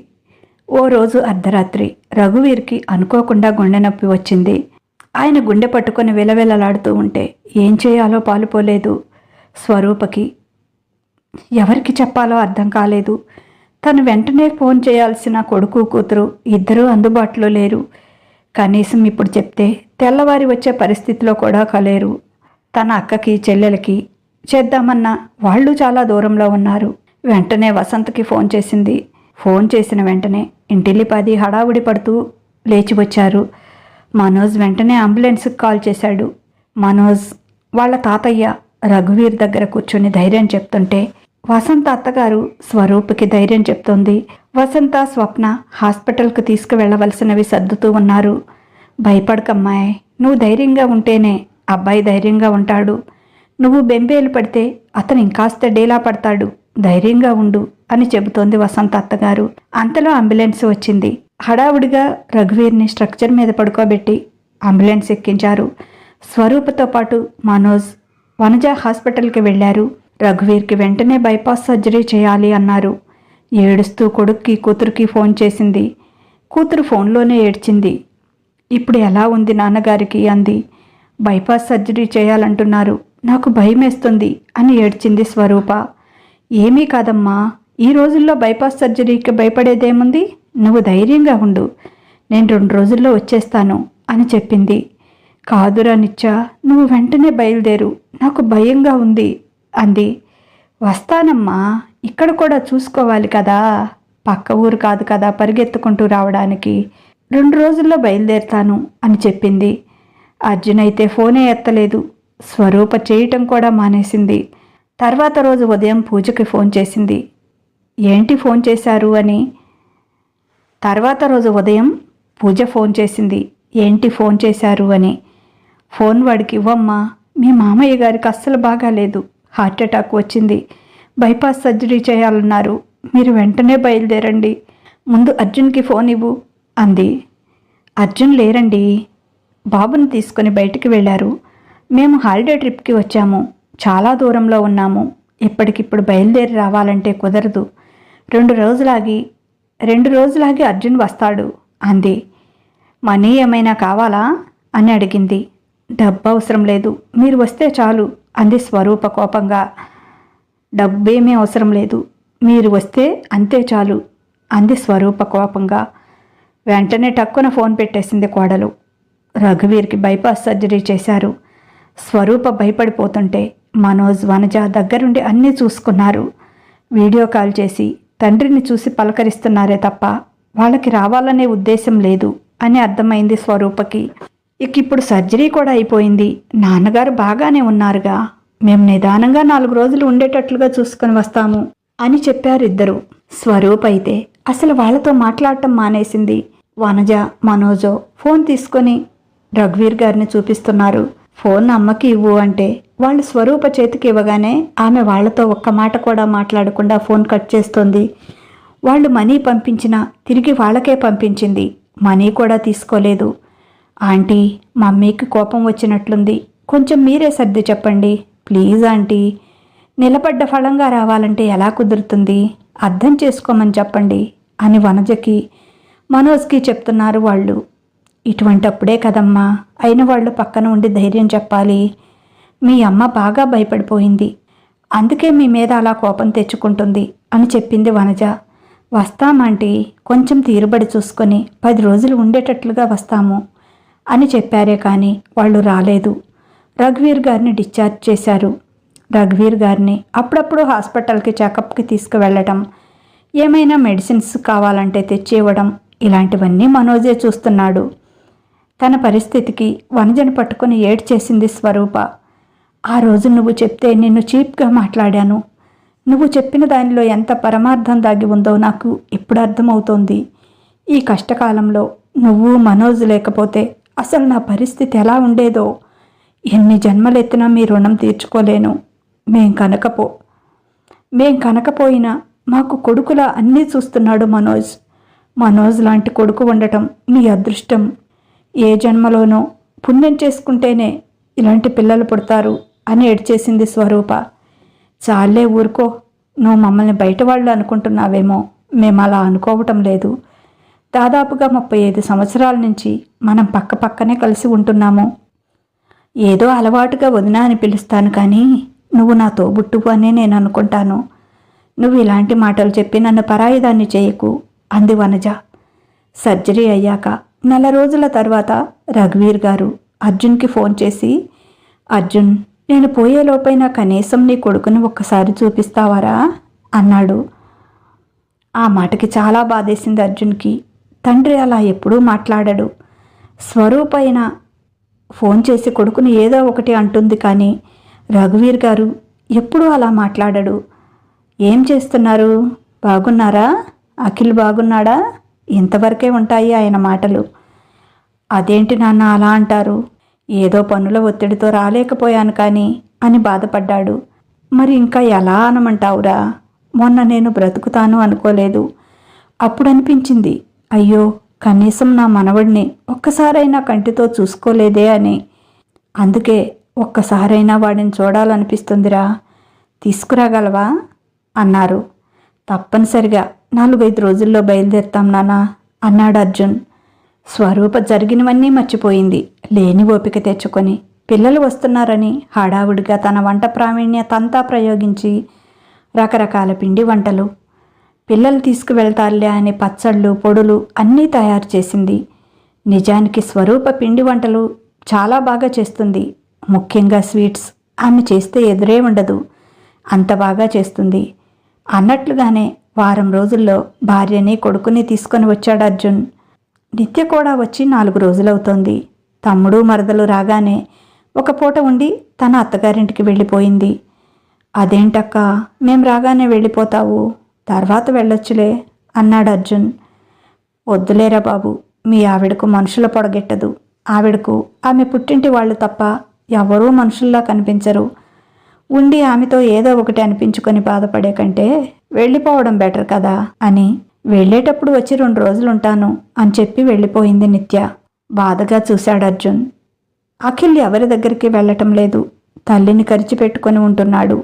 ఓ రోజు అర్ధరాత్రి రఘువీర్కి అనుకోకుండా గుండె నొప్పి వచ్చింది. ఆయన గుండె పట్టుకొని విలవిలలాడుతూ ఉంటే ఏం చేయాలో పాలుపోలేదు. స్వరూపకి ఎవరికి చెప్పాలో అర్థం కాలేదు. తను వెంటనే ఫోన్ చేయాల్సిన కొడుకు కూతురు ఇద్దరూ అందుబాటులో లేరు. కనీసం ఇప్పుడు చెప్తే తెల్లవారి వచ్చే పరిస్థితిలో కూడా కలేరు. తన అక్కకి చెల్లెలకి చేద్దామన్నా వాళ్ళు చాలా దూరంలో ఉన్నారు. వెంటనే వసంతకి ఫోన్ చేసింది. ఫోన్ చేసిన వెంటనే ఇంటిల్లిపాది హడావుడి పడుతూ లేచి వచ్చారు. మనోజ్ వెంటనే అంబులెన్స్కి కాల్ చేశాడు. మనోజ్ వాళ్ళ తాతయ్య రఘువీర్ దగ్గర కూర్చొని ధైర్యం చెప్తుంటే వసంత అత్తగారు స్వరూప్కి ధైర్యం చెప్తోంది. వసంత, స్వప్న హాస్పిటల్కి తీసుకువెళ్ళవలసినవి సర్దుతూ ఉన్నారు. భయపడకమ్మాయ్, నువ్వు ధైర్యంగా ఉంటేనే అబ్బాయి ధైర్యంగా ఉంటాడు. నువ్వు బెంబేలు పడితే అతను ఇంకాస్త డేలా పడతాడు. ధైర్యంగా ఉండు అని చెబుతోంది వసంత అత్తగారు. అంతలో అంబులెన్స్ వచ్చింది. హడావుడిగా రఘువీర్ని స్ట్రక్చర్ మీద పడుకోబెట్టి అంబులెన్స్ ఎక్కించారు. స్వరూపతో పాటు మనోజ్, వనజ హాస్పిటల్కి వెళ్లారు. రఘువీర్కి వెంటనే బైపాస్ సర్జరీ చేయాలి అన్నారు. ఏడుస్తూ కొడుక్కి కూతురికి ఫోన్ చేసింది. కూతురు ఫోన్లోనే ఏడ్చింది. ఇప్పుడు ఎలా ఉంది నాన్నగారికి అంది. బైపాస్ సర్జరీ చేయాలంటున్నారు, నాకు భయమేస్తుంది అని ఏడ్చింది స్వరూప. ఏమీ కాదమ్మా, ఈ రోజుల్లో బైపాస్ సర్జరీకి భయపడేదేముంది, నువ్వు ధైర్యంగా ఉండు, నేను 2 రోజుల్లో వచ్చేస్తాను అని చెప్పింది. కాదురా నిత్య, నువ్వు వెంటనే బయలుదేరు, నాకు భయంగా ఉంది అంది. వస్తానమ్మా, ఇక్కడ కూడా చూసుకోవాలి కదా, పక్క ఊరు కాదు కదా పరిగెత్తుకుంటూ రావడానికి, 2 రోజుల్లో బయలుదేరుతాను అని చెప్పింది. అర్జున్ అయితే ఫోనే ఎత్తలేదు. స్వరూప చేయటం కూడా మానేసింది. తర్వాత రోజు ఉదయం పూజకి ఫోన్ చేసింది. ఏంటి ఫోన్ చేశారు అని. తర్వాత రోజు ఉదయం పూజ ఫోన్ చేసింది. ఏంటి ఫోన్ చేశారు అని. ఫోన్ వాడికి ఇవ్వమ్మా, మీ మామయ్య గారికి అస్సలు బాగాలేదు, హార్ట్అటాక్ వచ్చింది, బైపాస్ సర్జరీ చేయాలన్నారు, మీరు వెంటనే బయలుదేరండి, ముందు అర్జున్కి ఫోన్ ఇవ్వు అంది. అర్జున్ లేరండి, బాబుని తీసుకొని బయటికి వెళ్ళారు. మేము హాలిడే ట్రిప్కి వచ్చాము, చాలా దూరంలో ఉన్నాము, ఇప్పటికిప్పుడు బయలుదేరి రావాలంటే కుదరదు, 2 రోజులాగి అర్జున్ వస్తాడు అంది. మనీ ఏమైనా కావాలా అని అడిగింది. డబ్బు అవసరం లేదు, మీరు వస్తే చాలు అంది స్వరూప కోపంగా. డబ్బేమీ అవసరం లేదు, మీరు వస్తే అంతే చాలు అంది స్వరూప కోపంగా. వెంటనే టక్కున ఫోన్ పెట్టేసింది కోడలు. రఘువీర్కి బైపాస్ సర్జరీ చేశారు. స్వరూప భయపడిపోతుంటే మనోజ్, వనజ దగ్గరుండి అన్నీ చూసుకున్నారు. వీడియో కాల్ చేసి తండ్రిని చూసి పలకరిస్తున్నారే తప్ప వాళ్ళకి రావాలనే ఉద్దేశం లేదు అని అర్థమైంది స్వరూపకి. ఇప్పుడు సర్జరీ కూడా అయిపోయింది, నాన్నగారు బాగానే ఉన్నారుగా, మేము నిదానంగా 4 రోజులు ఉండేటట్లుగా చూసుకొని వస్తాము అని చెప్పారిద్దరు. స్వరూప్ అయితే అసలు వాళ్ళతో మాట్లాడటం మానేసింది. వనజ, మనోజో ఫోన్ తీసుకొని రఘువీర్ గారిని చూపిస్తున్నారు. ఫోన్ అమ్మకి ఇవ్వు అంటే వాళ్ళు స్వరూప చేతికి ఇవ్వగానే ఆమె వాళ్లతో ఒక్క మాట కూడా మాట్లాడకుండా ఫోన్ కట్ చేస్తోంది. వాళ్ళు మనీ పంపించినా తిరిగి వాళ్ళకే పంపించింది. మనీ కూడా తీసుకోలేదు. ఆంటీ, మమ్మీకి కోపం వచ్చినట్లుంది, కొంచెం మీరే సర్ది చెప్పండి ప్లీజ్ ఆంటీ, నిలబడ్డ ఫలంగా రావాలంటే ఎలా కుదురుతుంది, అర్థం చేసుకోమని చెప్పండి అని వనజకి, మనోజ్కి చెప్తున్నారు వాళ్ళు. ఇటువంటప్పుడే కదమ్మా అయిన వాళ్ళు పక్కన ఉండి ధైర్యం చెప్పాలి. మీ అమ్మ బాగా భయపడిపోయింది, అందుకే మీ మీద అలా కోపం తెచ్చుకుంటుంది అని చెప్పింది వనజ. వస్తామంటీ, కొంచెం తీరుబడి చూసుకొని 10 రోజులు ఉండేటట్లుగా వస్తాము అని చెప్పారే కానీ వాళ్ళు రాలేదు. రఘువీర్ గారిని డిశ్చార్జ్ చేశారు. రఘువీర్ గారిని అప్పుడప్పుడు హాస్పిటల్కి చెకప్కి తీసుకువెళ్ళటం, ఏమైనా మెడిసిన్స్ కావాలంటే తెచ్చి ఇవ్వడం, ఇలాంటివన్నీ మనోజే చూస్తున్నాడు. తన పరిస్థితికి వనజను పట్టుకుని ఏడ్చేసింది స్వరూప. ఆ రోజు నువ్వు చెప్తే నిన్ను చీప్గా మాట్లాడాను. నువ్వు చెప్పిన దానిలో ఎంత పరమార్థం దాగి ఉందో నాకు ఇప్పుడు అర్థమవుతోంది. ఈ కష్టకాలంలో నువ్వు మనోజ్ లేకపోతే అసలు నా పరిస్థితి ఎలా ఉండేదో. ఎన్ని జన్మలెత్తినా మీ రుణం తీర్చుకోలేను. మేం కనకపోయినా మాకు కొడుకులా అన్నీ చూస్తున్నాడు మనోజ్. మనోజ్ లాంటి కొడుకు ఉండటం నీ అదృష్టం. ఏ జన్మలోనో పుణ్యం చేసుకుంటేనే ఇలాంటి పిల్లలు పుడతారు అని ఏడ్చేసింది స్వరూప. చాలే ఊరుకో, నువ్వు మమ్మల్ని బయట వాళ్ళు అనుకుంటున్నావేమో. మేము అలా అనుకోవటం లేదు. దాదాపుగా 35 సంవత్సరాల నుంచి మనం పక్కనే కలిసి ఉంటున్నాము. ఏదో అలవాటుగా వదినా అని పిలుస్తాను, కానీ నువ్వు నా తోబుట్టువు అనే నేను అనుకుంటాను. నువ్వు ఇలాంటి మాటలు చెప్పి నన్ను పరాయిదాన్ని చేయకు అంది వనజ. సర్జరీ అయ్యాక 4 రోజుల తర్వాత రఘువీర్ గారు అర్జున్కి ఫోన్ చేసి, అర్జున్, నేను పోయేలోపైనా కనీసం నీ కొడుకుని ఒక్కసారి చూపిస్తావారా అన్నాడు. ఆ మాటకి చాలా బాధేసింది అర్జున్కి. తండ్రి అలా ఎప్పుడూ మాట్లాడడు. స్వరూపైన ఫోన్ చేసి కొడుకుని ఏదో ఒకటి అంటుంది, కానీ రఘువీర్ గారు ఎప్పుడూ అలా మాట్లాడడు. ఏం చేస్తున్నారు? బాగున్నారా? అఖిల్ బాగున్నాడా? ఇంతవరకే ఉంటాయి ఆయన మాటలు. అదేంటి నాన్న అలా అంటారు? ఏదో పనుల ఒత్తిడితో రాలేకపోయాను కానీ అని బాధపడ్డాడు. మరి ఇంకా ఎలా అనమంటావురా? మొన్న నేను బ్రతుకుతాను అనుకోలేదు. అప్పుడు అనిపించింది, అయ్యో కనీసం నా మనవడిని ఒక్కసారైనా కంటితో చూసుకోలేదే అని. అందుకే ఒక్కసారైనా వాడిని చూడాలనిపిస్తుందిరా. తీసుకురాగలవా అన్నారు. తప్పనిసరిగా 4-5 రోజుల్లో బయలుదేరుతాం నాన్నా అన్నాడు అర్జున్. స్వరూప జరిగినవన్నీ మర్చిపోయింది. లేని ఓపిక తెచ్చుకొని పిల్లలు వస్తున్నారని హడావుడిగా తన వంట ప్రావీణ్యతంతా ప్రయోగించి రకరకాల పిండి వంటలు, పిల్లలు తీసుకువెళ్తారులే అని పచ్చళ్ళు, పొడులు అన్నీ తయారు చేసింది. నిజానికి స్వరూప పిండి వంటలు చాలా బాగా చేస్తుంది. ముఖ్యంగా స్వీట్స్ ఆమె చేస్తే ఎదురే ఉండదు, అంత బాగా చేస్తుంది. అన్నట్లుగానే వారం రోజుల్లో భార్యని కొడుకుని తీసుకొని వచ్చాడు అర్జున్. నిత్య కూడా వచ్చి 4 రోజులవుతోంది. తమ్ముడు మరదలు రాగానే ఒక పూట ఉండి తన అత్తగారింటికి వెళ్ళిపోయింది. అదేంటక్క, మేం రాగానే వెళ్ళిపోతావు, తర్వాత వెళ్ళొచ్చులే అన్నాడు అర్జున్. వద్దులేరా బాబు, మీ ఆవిడకు మనుషుల పొడగెట్టదు. ఆవిడకు ఆమె పుట్టింటి వాళ్ళు తప్ప ఎవరూ మనుషుల్లా కనిపించరు. ఉండి ఆమెతో ఏదో ఒకటి అనిపించుకొని బాధపడే కంటే వెళ్ళిపోవడం బెటర్ కదా అని, వెళ్ళేటప్పుడు వచ్చి 2 రోజులుంటాను అని చెప్పి వెళ్ళిపోయింది నిత్య. బాధగా చూశాడు అర్జున్. అఖిల్ ఎవరి దగ్గరికి వెళ్ళటం లేదు. తల్లిని కరిచిపెట్టుకొని ఉంటున్నాడు.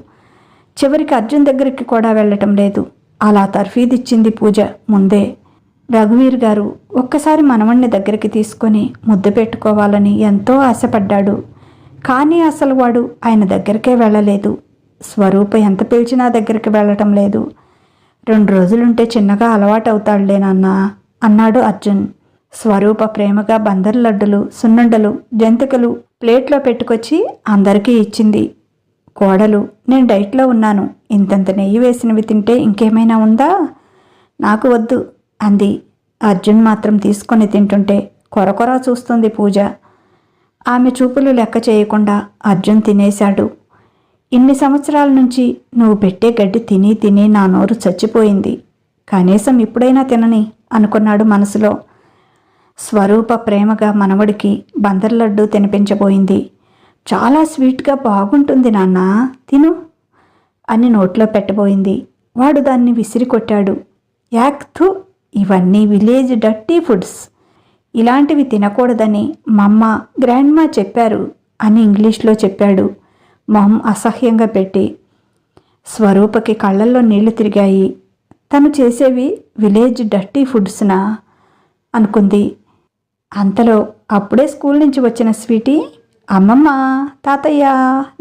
చివరికి అర్జున్ దగ్గరికి కూడా వెళ్ళటం లేదు. అలా తర్ఫీదిచ్చింది పూజ ముందే. రఘువీర్ గారు ఒక్కసారి మనవణ్ణి దగ్గరికి తీసుకొని ముద్దు పెట్టుకోవాలని ఎంతో ఆశపడ్డాడు. కానీ అసలు వాడు ఆయన దగ్గరికే వెళ్ళలేదు. స్వరూప ఎంత పిలిచినా దగ్గరికి వెళ్ళటం లేదు. 2 రోజులుంటే చిన్నగా అలవాటవుతాడులే నాన్న అన్నాడు అర్జున్. స్వరూప ప్రేమగా బందర్ లడ్డులు, సున్నుండలు, జంతికలు ప్లేట్లో పెట్టుకొచ్చి అందరికీ ఇచ్చింది. కోడలు, నేను డైట్లో ఉన్నాను, ఇంతంత నెయ్యి వేసినవి తింటే ఇంకేమైనా ఉందా? నాకు వద్దు అంది. అర్జున్ మాత్రం తీసుకొని తింటుంటే కొరకొరా చూస్తుంది పూజ. ఆమె చూపులు లెక్క చేయకుండా అర్జున్ తినేశాడు. ఇన్ని సంవత్సరాల నుంచి నువ్వు పెట్టే గడ్డి తిని తిని నా నోరు చచ్చిపోయింది. కనీసం ఇప్పుడైనా తినని అనుకున్నాడు మనసులో. స్వరూప ప్రేమగా మనవడికి బందర్ లడ్డు తినిపించబోయింది. చాలా స్వీట్గా బాగుంటుంది నాన్న, తిను అని నోట్లో పెట్టబోయింది. వాడు దాన్ని విసిరి కొట్టాడు. యాక్థు, ఇవన్నీ విలేజ్ డర్టీ ఫుడ్స్, ఇలాంటివి తినకూడదని మమ్మ, గ్రాండ్మా చెప్పారు అని ఇంగ్లీష్లో చెప్పాడు మొహం అసహ్యంగా పెట్టి. స్వరూపకి కళ్ళల్లో నీళ్లు తిరిగాయి. తను చేసేవి విలేజ్ డర్టీ ఫుడ్స్నా అనుకుంది. అంతలో అప్పుడే స్కూల్ నుంచి వచ్చిన స్వీటీ, అమ్మమ్మ, తాతయ్య,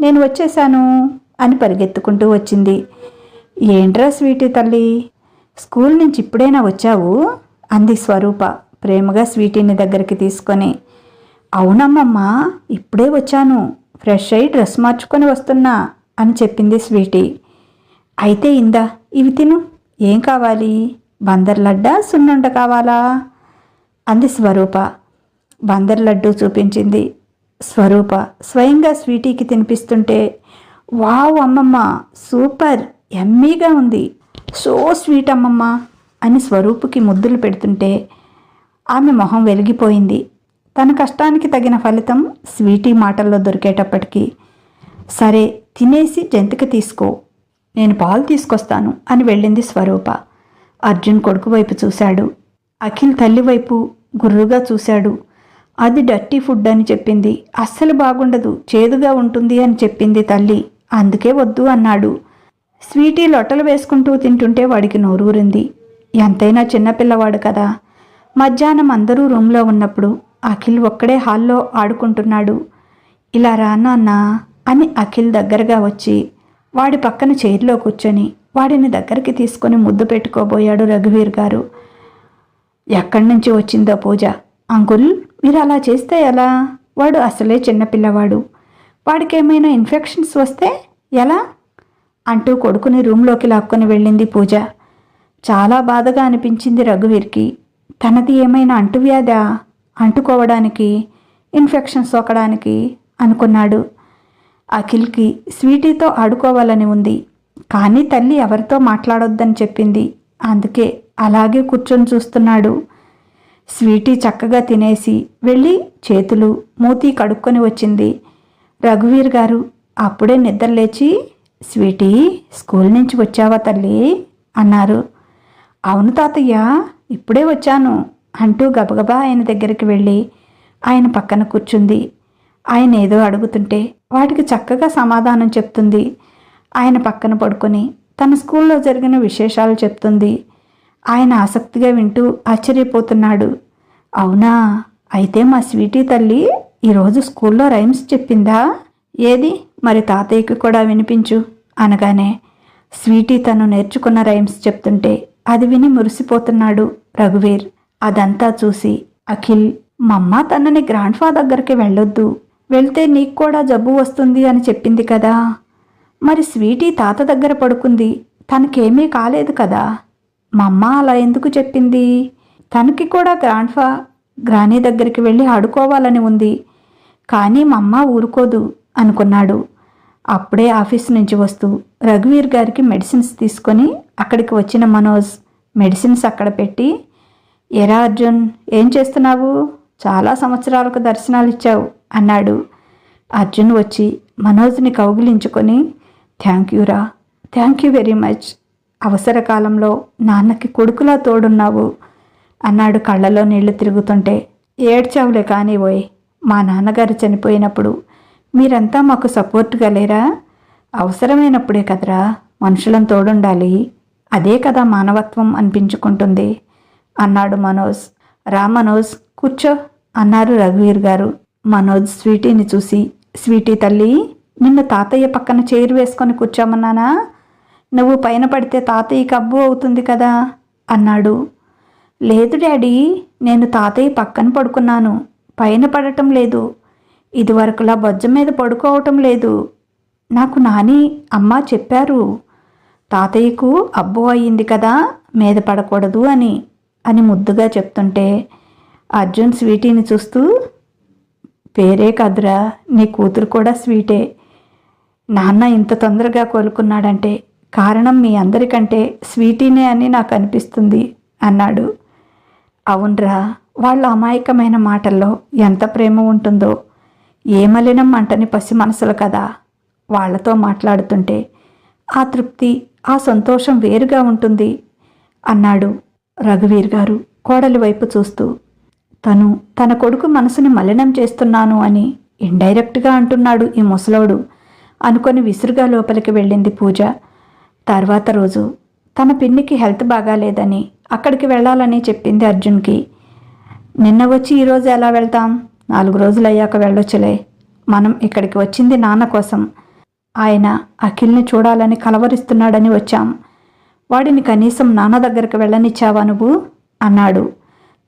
నేను వచ్చేశాను అని పరిగెత్తుకుంటూ వచ్చింది. ఏంట్రా స్వీటీ తల్లి, స్కూల్ నుంచి ఇప్పుడైనా వచ్చావు అంది స్వరూప ప్రేమగా స్వీటీని దగ్గరికి తీసుకొని. అవునమ్మమ్మ, ఇప్పుడే వచ్చాను, ఫ్రెష్ అయి డ్రెస్ మార్చుకొని వస్తున్నా అని చెప్పింది స్వీటీ. అయితే ఇందా ఇవి తిను, ఏం కావాలి? బందర్ లడ్డా, సున్నుండ కావాలా అంది స్వరూప. బందర్ లడ్డు చూపించింది. స్వరూప స్వయంగా స్వీటీకి తినిపిస్తుంటే, వావ్ అమ్మమ్మ, సూపర్, యమ్మీగా ఉంది, సో స్వీట్ అమ్మమ్మ అని స్వరూపుకి ముద్దులు పెడుతుంటే ఆమె మొహం వెలిగిపోయింది. తన కష్టానికి తగిన ఫలితం స్వీటీ మాటల్లో దొరికేటప్పటికీ, సరే తినేసి జంతిక తీసుకో, నేను పాలు తీసుకొస్తాను అని వెళ్ళింది స్వరూప. అర్జున్ కొడుకు వైపు చూశాడు. అఖిల్ తల్లి వైపు గుర్రుగా చూశాడు. అది డర్టీ ఫుడ్ అని చెప్పింది, అస్సలు బాగుండదు, చేదుగా ఉంటుంది అని చెప్పింది తల్లి, అందుకే వద్దు అన్నాడు. స్వీటీ లొట్టలు వేసుకుంటూ తింటుంటే వాడికి నోరూరింది. ఎంతైనా చిన్నపిల్లవాడు కదా. మధ్యాహ్నం అందరూ రూమ్లో ఉన్నప్పుడు అఖిల్ ఒక్కడే హాల్లో ఆడుకుంటున్నాడు. ఇలా రా నాన్న అని అఖిల్ దగ్గరగా వచ్చి వాడి పక్కన చైర్లో కూర్చొని వాడిని దగ్గరికి తీసుకొని ముద్దు పెట్టుకోబోయాడు రఘువీర్ గారు. ఎక్కడి నుంచి వచ్చిందో పూజ, అంకుల్ మీరు అలా చేస్తే ఎలా, వాడు అసలే చిన్నపిల్లవాడు, వాడికేమైనా ఇన్ఫెక్షన్స్ వస్తే ఎలా అంటూ కొడుకుని రూమ్లోకి లాక్కొని వెళ్ళింది పూజ. చాలా బాధగా అనిపించింది రఘువీర్కి. తనది ఏమైనా అంటువ్యాధా, అంటుకోవడానికి, ఇన్ఫెక్షన్ సోకడానికి అనుకున్నాడు. అఖిల్కి స్వీటీతో ఆడుకోవాలని ఉంది, కానీ తల్లి ఎవరితో మాట్లాడొద్దని చెప్పింది, అందుకే అలాగే కూర్చొని చూస్తున్నాడు. స్వీటీ చక్కగా తినేసి వెళ్ళి చేతులు మూతి కడుక్కొని వచ్చింది. రఘువీర్ గారు అప్పుడే నిద్రలేచి, స్వీటీ స్కూల్ నుంచి వచ్చావా తల్లి అన్నారు. అవును తాతయ్య, ఇప్పుడే వచ్చాను అంటూ గబగబా ఆయన దగ్గరికి వెళ్ళి ఆయన పక్కన కూర్చుంది. ఆయన ఏదో అడుగుతుంటే వాటికి చక్కగా సమాధానం చెప్తుంది. ఆయన పక్కన పడుకొని తన స్కూల్లో జరిగిన విశేషాలు చెప్తుంది. ఆయన ఆసక్తిగా వింటూ ఆశ్చర్యపోతున్నాడు. అవునా, అయితే మా స్వీటీ తల్లి ఈరోజు స్కూల్లో రైమ్స్ చెప్పిందా, ఏది మరి తాతయ్యకి కూడా వినిపించు అనగానే స్వీటీ తను నేర్చుకున్న రైమ్స్ చెప్తుంటే అది విని మురిసిపోతున్నాడు రఘువీర్. అదంతా చూసి అఖిల్, మమ్మ తనని గ్రాండ్ ఫాదర్ దగ్గరికి వెళ్ళొద్దు, వెళ్తే నీకు కూడా జబ్బు వస్తుంది అని చెప్పింది కదా, మరి స్వీటీ తాత దగ్గర పడుకుంది, తనకేమీ కాలేదు కదా, మమ్మ అలా ఎందుకు చెప్పింది, తనకి కూడా గ్రానీ దగ్గరికి వెళ్ళి ఆడుకోవాలని ఉంది, కానీ మమ్మ ఊరుకోదు అనుకున్నాడు. అప్పుడే ఆఫీస్ నుంచి వస్తూ రఘువీర్ గారికి మెడిసిన్స్ తీసుకొని అక్కడికి వచ్చిన మనోజ్ మెడిసిన్స్ అక్కడ పెట్టి, ఎరా అర్జున్ ఏం చేస్తున్నావు, చాలా సంవత్సరాలకు దర్శనాలు ఇచ్చావు అన్నాడు. అర్జున్ వచ్చి మనోజ్ని కౌగిలించుకొని, థ్యాంక్ యూరా, థ్యాంక్ యూ వెరీ మచ్, అవసర కాలంలో నాన్నకి కొడుకులా తోడున్నావు అన్నాడు కళ్ళలో నీళ్లు తిరుగుతుంటే. ఏడ్చావులే కానీ ఓయ్, మా నాన్నగారు చనిపోయినప్పుడు మీరంతా మాకు సపోర్ట్గా లేరా, అవసరమైనప్పుడే కదరా మనుషులను తోడుండాలి, అదే కదా మానవత్వం అనిపించుకుంటుంది అన్నాడు మనోజ్. రా మనోజ్ కూర్చో అన్నారు రఘువీర్ గారు. మనోజ్ స్వీటీని చూసి, స్వీటీ తల్లి నిన్ను తాతయ్య పక్కన చైర్ వేసుకొని కూర్చోమన్నానా, నువ్వు పైన పడితే తాతయ్యకి అబ్బు అవుతుంది కదా అన్నాడు. లేదు డాడీ, నేను తాతయ్య పక్కన పడుకున్నాను, పైన పడటం లేదు, ఇదివరకులా బొజ్జ మీద పడుకోవటం లేదు, నాకు నాని అమ్మ చెప్పారు, తాతయ్యకు అబ్బో అయ్యింది కదా మీద పడకూడదు అని ముద్దుగా చెప్తుంటే అర్జున్ స్వీటీని చూస్తూ, పేరే కదురా, నీ కూతురు కూడా స్వీటే, నాన్న ఇంత తొందరగా కోలుకున్నాడంటే కారణం మీ అందరికంటే స్వీటీనే అని నాకు అనిపిస్తుంది అన్నాడు. అవునరా, వాళ్ళ అమాయకమైన మాటల్లో ఎంత ప్రేమ ఉంటుందో, ఏ మలినం అంటని పసి మనసులు కదా, వాళ్లతో మాట్లాడుతుంటే ఆ తృప్తి, ఆ సంతోషం వేరుగా ఉంటుంది అన్నాడు రఘువీర్ గారు కోడలి వైపు చూస్తూ. తన కొడుకు మనసుని మలినం చేస్తున్నాను అని ఇండైరెక్ట్గా అంటున్నాడు ఈ ముసలోడు అనుకొని విసురుగా లోపలికి వెళ్ళింది పూజ. తర్వాత రోజు తన పిన్నికి హెల్త్ బాగాలేదని అక్కడికి వెళ్ళాలని చెప్పింది అర్జున్కి. నిన్న వచ్చి ఈరోజు ఎలా వెళ్తాం, 4 రోజులు అయ్యాక వెళ్ళొచ్చులే, మనం ఇక్కడికి వచ్చింది నాన్న కోసం, ఆయన అఖిల్ని చూడాలని కలవరిస్తున్నాడని వచ్చాం, వాడిని కనీసం నాన్న దగ్గరికి వెళ్ళనిచ్చావా నువ్వు అన్నాడు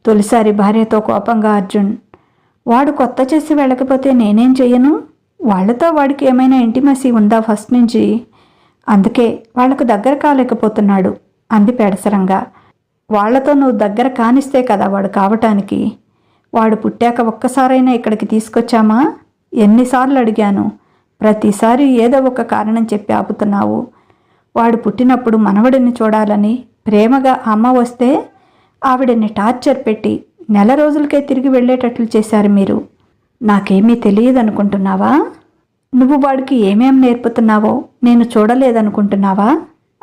తొలిసారి భార్యతో కోపంగా అర్జున్. వాడు కొత్త చేసి వెళ్ళకపోతే నేనేం చెయ్యను, వాళ్లతో వాడికి ఏమైనా ఇంటిమసీ ఉందా ఫస్ట్ నుంచి, అందుకే వాళ్లకు దగ్గర కాలేకపోతున్నాడు అంది పెడసరంగా. వాళ్లతో నువ్వు దగ్గర కానిస్తే కదా వాడు కావటానికి, వాడు పుట్టాక ఒక్కసారైనా ఇక్కడికి తీసుకొచ్చామా? ఎన్నిసార్లు అడిగాను, ప్రతిసారి ఏదో ఒక కారణం చెప్పి ఆపుతున్నావు. వాడు పుట్టినప్పుడు మనవడిని చూడాలని ప్రేమగా అమ్మ వస్తే ఆవిడని టార్చర్ పెట్టి నెల రోజులకే తిరిగి వెళ్ళేటట్లు చేశారు మీరు. నాకేమీ తెలియదనుకుంటున్నావా? నువ్వు వాడికి ఏమేం నేర్పుతున్నావో నేను చూడలేదనుకుంటున్నావా?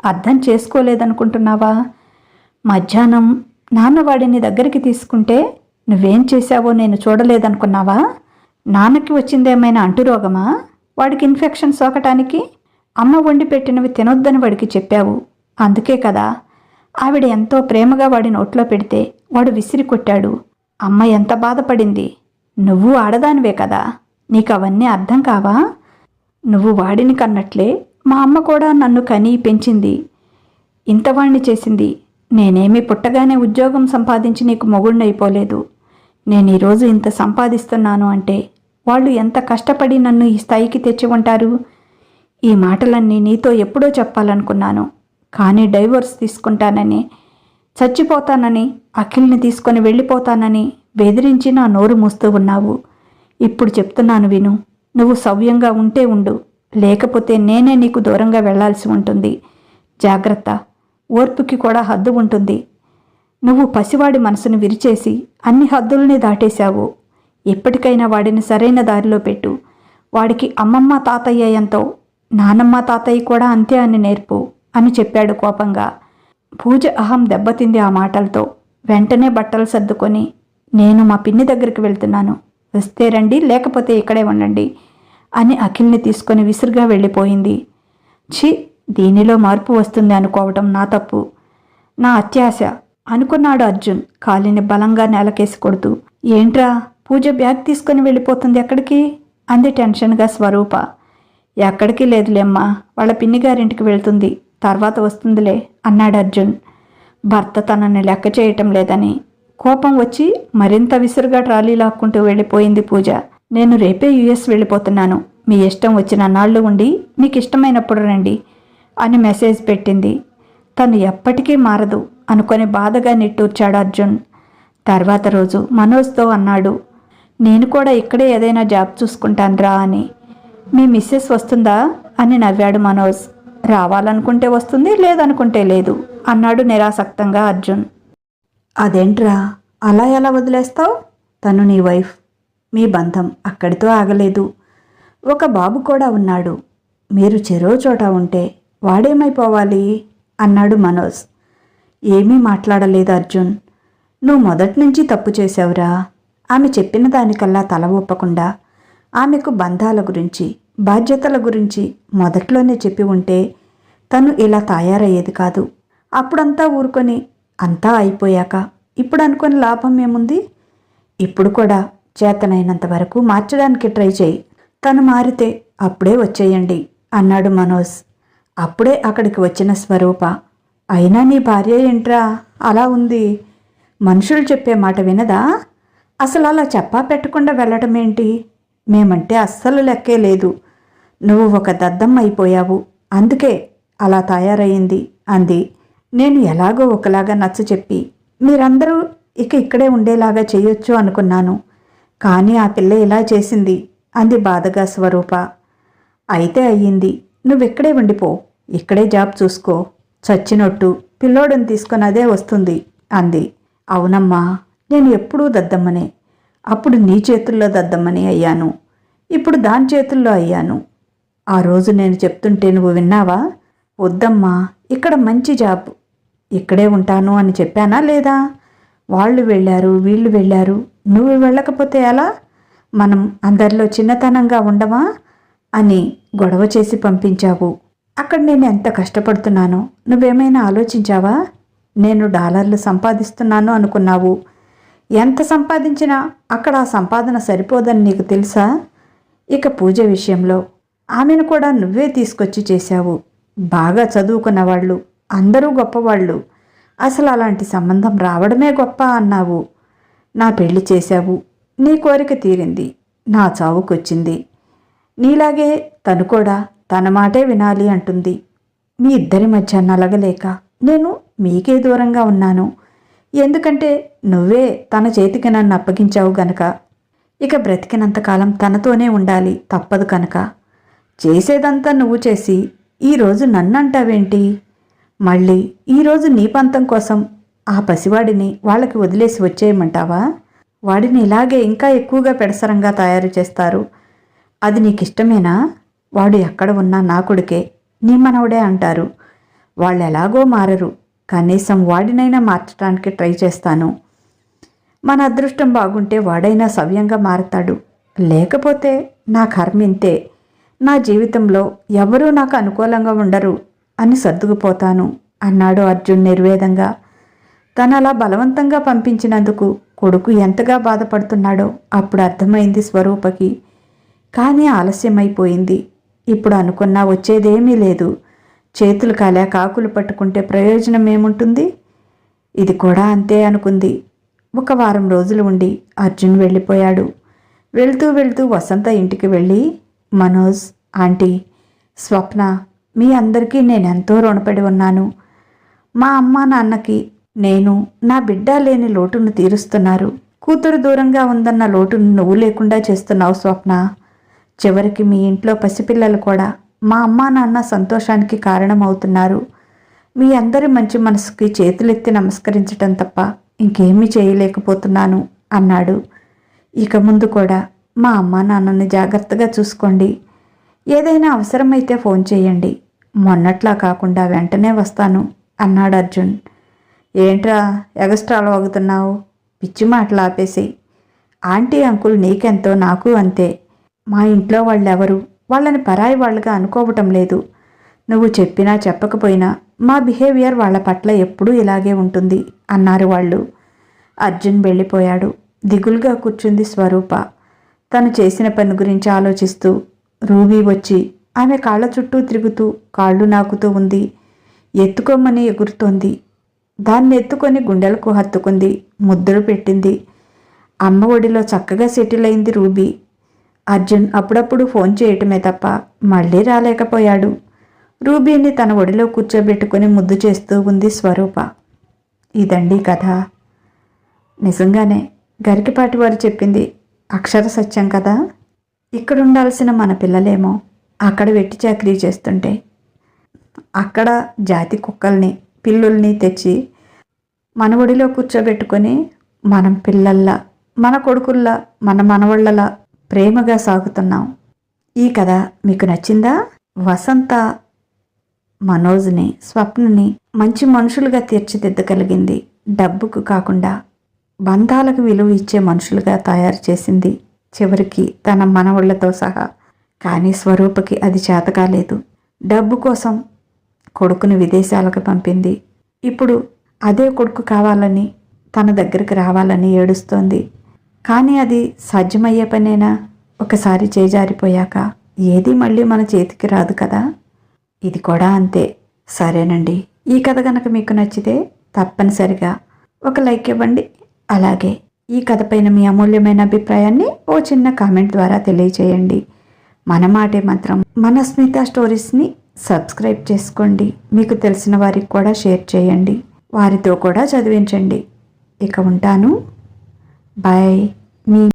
అర్థం చేసుకోలేదనుకుంటున్నావా? మధ్యాహ్నం నాన్న వాడిని దగ్గరికి తీసుకుంటే నువ్వేం చేశావో నేను చూడలేదనుకున్నావా? నాన్నకి వచ్చిందేమైనా అంటురోగమా? వాడికి ఇన్ఫెక్షన్ సోకటానికి అమ్మ వండి పెట్టినవి తినొద్దని వాడికి చెప్పావు. అందుకే కదా ఆవిడ ఎంతో ప్రేమగా వాడి నోట్లో పెడితే వాడు విసిరి కొట్టాడు. అమ్మ ఎంత బాధపడింది. నువ్వు ఆడదానివే కదా, నీకు అవన్నీ అర్థం కావా? నువ్వు వాడిని కన్నట్లే మా అమ్మ కూడా నన్ను కని పెంచింది, ఇంతవాణ్ణి చేసింది. నేనేమీ పుట్టగానే ఉద్యోగం సంపాదించి నీకు మొగుడినైపోలేదు. నేను ఈరోజు ఇంత సంపాదిస్తున్నాను అంటే వాళ్ళు ఎంత కష్టపడి నన్ను ఈ స్థాయికి తెచ్చి ఉంటారు. ఈ మాటలన్నీ నీతో ఎప్పుడో చెప్పాలనుకున్నాను, కానీ డైవోర్స్ తీసుకుంటానని, చచ్చిపోతానని, అఖిల్ని తీసుకొని వెళ్ళిపోతానని బెదిరించి నా నోరు మూస్తూ ఉన్నావు. ఇప్పుడు చెప్తున్నాను విను. నువ్వు సవ్యంగా ఉంటే ఉండు, లేకపోతే నేనే నీకు దూరంగా వెళ్లాల్సి ఉంటుంది. జాగ్రత్త. ఓర్పుకి కూడా హద్దు ఉంటుంది. నువ్వు పసివాడి మనసును విరిచేసి అన్ని హద్దుల్ని దాటేశావు. ఎప్పటికైనా వాడిని సరైన దారిలో పెట్టు. వాడికి అమ్మమ్మ తాతయ్య ఎంతో, నానమ్మ తాతయ్య కూడా అంతే అని నేర్పు అని చెప్పాడు కోపంగా. పూజ అహం దెబ్బతింది ఆ మాటలతో. వెంటనే బట్టలు సర్దుకొని, నేను మా పిన్ని దగ్గరికి వెళ్తున్నాను, వస్తే రండి లేకపోతే ఇక్కడే ఉండండి అని అఖిల్ని తీసుకొని విసురుగా వెళ్ళిపోయింది. ఛీ, దీనిలో మార్పు వస్తుంది అనుకోవటం నా తప్పు, నా అత్యాశ అనుకున్నాడు అర్జున్ కాలిని బలంగా నేలకేసి కొడుతూ. ఏంట్రా, పూజ బ్యాగ్ తీసుకొని వెళ్ళిపోతుంది ఎక్కడికి? అంది టెన్షన్గా స్వరూప. ఎక్కడికి లేదులేమ్మా, వాళ్ళ పిన్నిగారింటికి వెళ్తుంది, తర్వాత వస్తుందిలే అన్నాడు అర్జున్. భర్త తనని లెక్క చేయటం లేదని కోపం వచ్చి మరింత విసురుగా ట్రాలీ లాక్కుంటూ వెళ్ళిపోయింది పూజ. నేను రేపే యుఎస్ వెళ్ళిపోతున్నాను, మీ ఇష్టం వచ్చిన నాళ్ళు ఉండి మీకు ఇష్టమైనప్పుడు రండి అని మెసేజ్ పెట్టింది. తను ఎప్పటికీ మారదు అనుకొని బాధగా నిట్టూర్చాడు అర్జున్. తర్వాత రోజు మనోజ్తో అన్నాడు, నేను కూడా ఇక్కడే ఏదైనా జాబ్ చూసుకుంటానురా అని. మీ మిస్సెస్ వస్తుందా అని నవ్వాడు మనోజ్. రావాలనుకుంటే వస్తుంది, లేదనుకుంటే లేదు అన్నాడు నిరాసక్తంగా అర్జున్. అదేంట్రా, అలా ఎలా వదిలేస్తావు? తను నీ వైఫ్, మీ బంధం అక్కడితో ఆగలేదు. ఒక బాబు కూడా ఉన్నాడు. మీరు చెరో చోట ఉంటే వాడేమైపోవాలి అన్నాడు మనోజ్. ఏమీ మాట్లాడలేదు అర్జున్. నువ్వు మొదటి నుంచి తప్పు చేశావురా. ఆమె చెప్పిన దానికల్లా తల ఊపకుండా ఆమెకు బంధాల గురించి, బాధ్యతల గురించి మొదట్లోనే చెప్పి ఉంటే తను ఇలా తయారయ్యేది కాదు. అప్పుడంతా ఊరుకొని అంతా అయిపోయాక ఇప్పుడు అనుకుని లాభం ఏముంది? ఇప్పుడు కూడా చేతనైనంత వరకు మార్చడానికి ట్రై చేయి. తను మారితే అప్పుడే వచ్చేయండి అన్నాడు మనోజ్. అప్పుడే అక్కడికి వచ్చిన స్వరూప, అయినా నీ భార్య ఏంట్రా అలా ఉంది? మనుషులు చెప్పే మాట వినదా? అసలు అలా చెప్పా పెట్టకుండా వెళ్ళటమేంటి? మేమంటే అస్సలు లెక్కే లేదు. నువ్వు ఒక దద్దమ్మ అయిపోయావు, అందుకే అలా తయారయ్యింది అంది. నేను ఎలాగో ఒకలాగా నచ్చ చెప్పి మీరందరూ ఇక్కడే ఉండేలాగా చేయొచ్చు అనుకున్నాను, కానీ ఆ పిల్ల ఇలా చేసింది అంది బాధగా స్వరూప. అయితే అయ్యింది, నువ్వెక్కడే ఉండిపో, ఇక్కడే జాబ్ చూసుకో, చచ్చినట్టు పిల్లోడిని తీసుకొని అదే వస్తుంది అంది. అవునమ్మా, నేను ఎప్పుడూ దద్దమ్మనే. అప్పుడు నీ చేతుల్లో దద్దమ్మని అయ్యాను, ఇప్పుడు దాని చేతుల్లో అయ్యాను. ఆ రోజు నేను చెప్తుంటే నువ్వు విన్నావా? వద్దమ్మా, ఇక్కడ మంచి జాబ్, ఇక్కడే ఉంటాను అని చెప్పానా లేదా? వాళ్ళు వెళ్ళారు, వీళ్ళు వెళ్ళారు, నువ్వు వెళ్ళకపోతే ఎలా? మనం అందరిలో చిన్నతనంగా ఉండమా అని గొడవ చేసి పంపించావు. అక్కడ నేను ఎంత కష్టపడుతున్నానో నువ్వేమైనా ఆలోచించావా? నేను డాలర్లు సంపాదిస్తున్నాను అనుకున్నావు. ఎంత సంపాదించినా అక్కడ ఆ సంపాదన సరిపోదని నీకు తెలుసా? ఇక పూజ విషయంలో ఆమెను కూడా నువ్వే తీసుకొచ్చి చేశావు. బాగా చదువుకున్న వాళ్ళు అందరూ గొప్పవాళ్ళు, అసలు అలాంటి సంబంధం రావడమే గొప్ప అన్నావు. నా పెళ్లి చేశావు, నీ కోరిక తీరింది, నా చావుకొచ్చింది. నీలాగే తను కూడా తన మాటే వినాలి అంటుంది. మీ ఇద్దరి మధ్య నలగలేక నేను మీకే దూరంగా ఉన్నాను. ఎందుకంటే నువ్వే తన చేతికి నన్ను అప్పగించావు గనక. ఇక బ్రతికినంతకాలం తనతోనే ఉండాలి, తప్పదు కనుక. చేసేదంతా నువ్వు చేసి ఈరోజు నన్నంటావేంటి? మళ్ళీ ఈరోజు నీ పంతం కోసం ఆ పసివాడిని వాళ్ళకి వదిలేసి వచ్చేయమంటావా? వాడిని ఇలాగే ఇంకా ఎక్కువగా పెడసరంగా తయారు చేస్తారు. అది నీకిష్టమేనా? వాడు ఎక్కడ ఉన్నా నా కొడుకే, నీ మనవడే అంటారు. వాళ్ళు ఎలాగో మారరు. కనీసం వాడినైనా మార్చడానికి ట్రై చేస్తాను. మన అదృష్టం బాగుంటే వాడైనా సవ్యంగా మారతాడు. లేకపోతే నా కర్మ ఇంతే. నా జీవితంలో ఎవరూ నాకు అనుకూలంగా ఉండరు అని సర్దుకుపోతాను అన్నాడు అర్జున్ నిర్వేదంగా. తను అలా బలవంతంగా పంపించినందుకు కొడుకు ఎంతగా బాధపడుతున్నాడో అప్పుడు అర్థమైంది స్వరూపకి. కానీ ఆలస్యమైపోయింది. ఇప్పుడు అనుకున్నా వచ్చేదేమీ లేదు. చేతులు కాలే కాకులు పట్టుకుంటే ప్రయోజనం ఏముంటుంది? ఇది కూడా అంతే అనుకుంది. ఒక వారం రోజులు ఉండి అర్జున్ వెళ్ళిపోయాడు. వెళ్తూ వెళ్తూ వసంత ఇంటికి వెళ్ళి, మనోజ్, ఆంటీ, స్వప్న, మీ అందరికీ నేనెంతో రుణపడి ఉన్నాను. మా అమ్మా నాన్నకి నేను నా బిడ్డ లేని లోటును తీరుస్తున్నారు. కూతురు దూరంగా ఉందన్న లోటును నువ్వు లేకుండా చేస్తున్నావు స్వప్న. చివరికి మీ ఇంట్లో పసిపిల్లలు కూడా మా అమ్మా నాన్న సంతోషానికి కారణమవుతున్నారు. మీ అందరి మంచి మనసుకి చేతులెత్తి నమస్కరించటం తప్ప ఇంకేమీ చేయలేకపోతున్నాను అన్నాడు. ఇక ముందు కూడా మా అమ్మా నాన్నని జాగ్రత్తగా చూసుకోండి. ఏదైనా అవసరమైతే ఫోన్ చేయండి. మొన్నట్లా కాకుండా వెంటనే వస్తాను అన్నాడు అర్జున్. ఏంట్రా ఎగస్ట్రాలు వాగుతున్నావు? పిచ్చి మాటలు ఆపేసి. ఆంటీ అంకుల్ నీకెంతో నాకు అంతే. మా ఇంట్లో వాళ్ళెవరు వాళ్ళని పరాయి వాళ్ళుగా అనుకోవటం లేదు. నువ్వు చెప్పినా చెప్పకపోయినా మా బిహేవియర్ వాళ్ళ పట్ల ఎప్పుడూ ఇలాగే ఉంటుంది అన్నారు వాళ్ళు. అర్జున్ వెళ్ళిపోయాడు. దిగులుగా కూర్చుంది స్వరూప. తను చేసిన పని గురించి ఆలోచిస్తూ. రూబీ వచ్చి ఆమె కాళ్ళ చుట్టూ తిరుగుతూ కాళ్ళు నాకుతూ ఉంది. ఎత్తుకోమని ఎగురుతోంది. దాన్ని ఎత్తుకొని గుండెలకు హత్తుకుంది, ముద్దులు పెట్టింది. అమ్మ ఒడిలో చక్కగా సెటిల్ అయింది రూబీ. అర్జున్ అప్పుడప్పుడు ఫోన్ చేయటమే తప్ప మళ్ళీ రాలేకపోయాడు. రూబీని తన ఒడిలో కూర్చోబెట్టుకుని ముద్దు చేస్తూ ఉంది స్వరూప. ఇదండి కథ. నిజంగానే గరికపాటి వారు చెప్పింది అక్షర సత్యం కదా. ఇక్కడుండాల్సిన మన పిల్లలేమో అక్కడ వెట్టి చాకరీ చేస్తుంటే, అక్కడ జాతి కుక్కల్ని పిల్లుల్ని తెచ్చి మన ఒడిలో కూర్చోబెట్టుకొని మనం పిల్లల్లా, మన కొడుకుల్లా, మన మనవళ్ళలా ప్రేమగా సాగుతున్నాం. ఈ కథ మీకు నచ్చిందా? వసంత మనోజ్ని, స్వప్నని మంచి మనుషులుగా తీర్చిదిద్దగలిగింది. డబ్బుకు కాకుండా బంధాలకు విలువ ఇచ్చే మనుషులుగా తయారు చేసింది, చివరికి తన మనవళ్లతో సహా. కానీ స్వరూపకి అది చేత కాలేదు. డబ్బు కోసం కొడుకుని విదేశాలకు పంపింది. ఇప్పుడు అదే కొడుకు కావాలని తన దగ్గరికి రావాలని ఏడుస్తోంది. కానీ అది సాధ్యమయ్యే పనేనా? ఒకసారి చేజారిపోయాక ఏది మళ్ళీ మన చేతికి రాదు కదా. ఇది కూడా అంతే. సరేనండి, ఈ కథ కనుక మీకు నచ్చితే తప్పనిసరిగా ఒక లైక్ ఇవ్వండి. అలాగే ఈ కథపైన మీ అమూల్యమైన అభిప్రాయాన్ని ఓ చిన్న కామెంట్ ద్వారా తెలియచేయండి. మన మాటే మాత్రం మన స్మిత స్టోరీస్ని సబ్స్క్రైబ్ చేసుకోండి. మీకు తెలిసిన వారికి కూడా షేర్ చేయండి. వారితో కూడా చదివించండి. ఇక ఉంటాను. బాయ్. మీ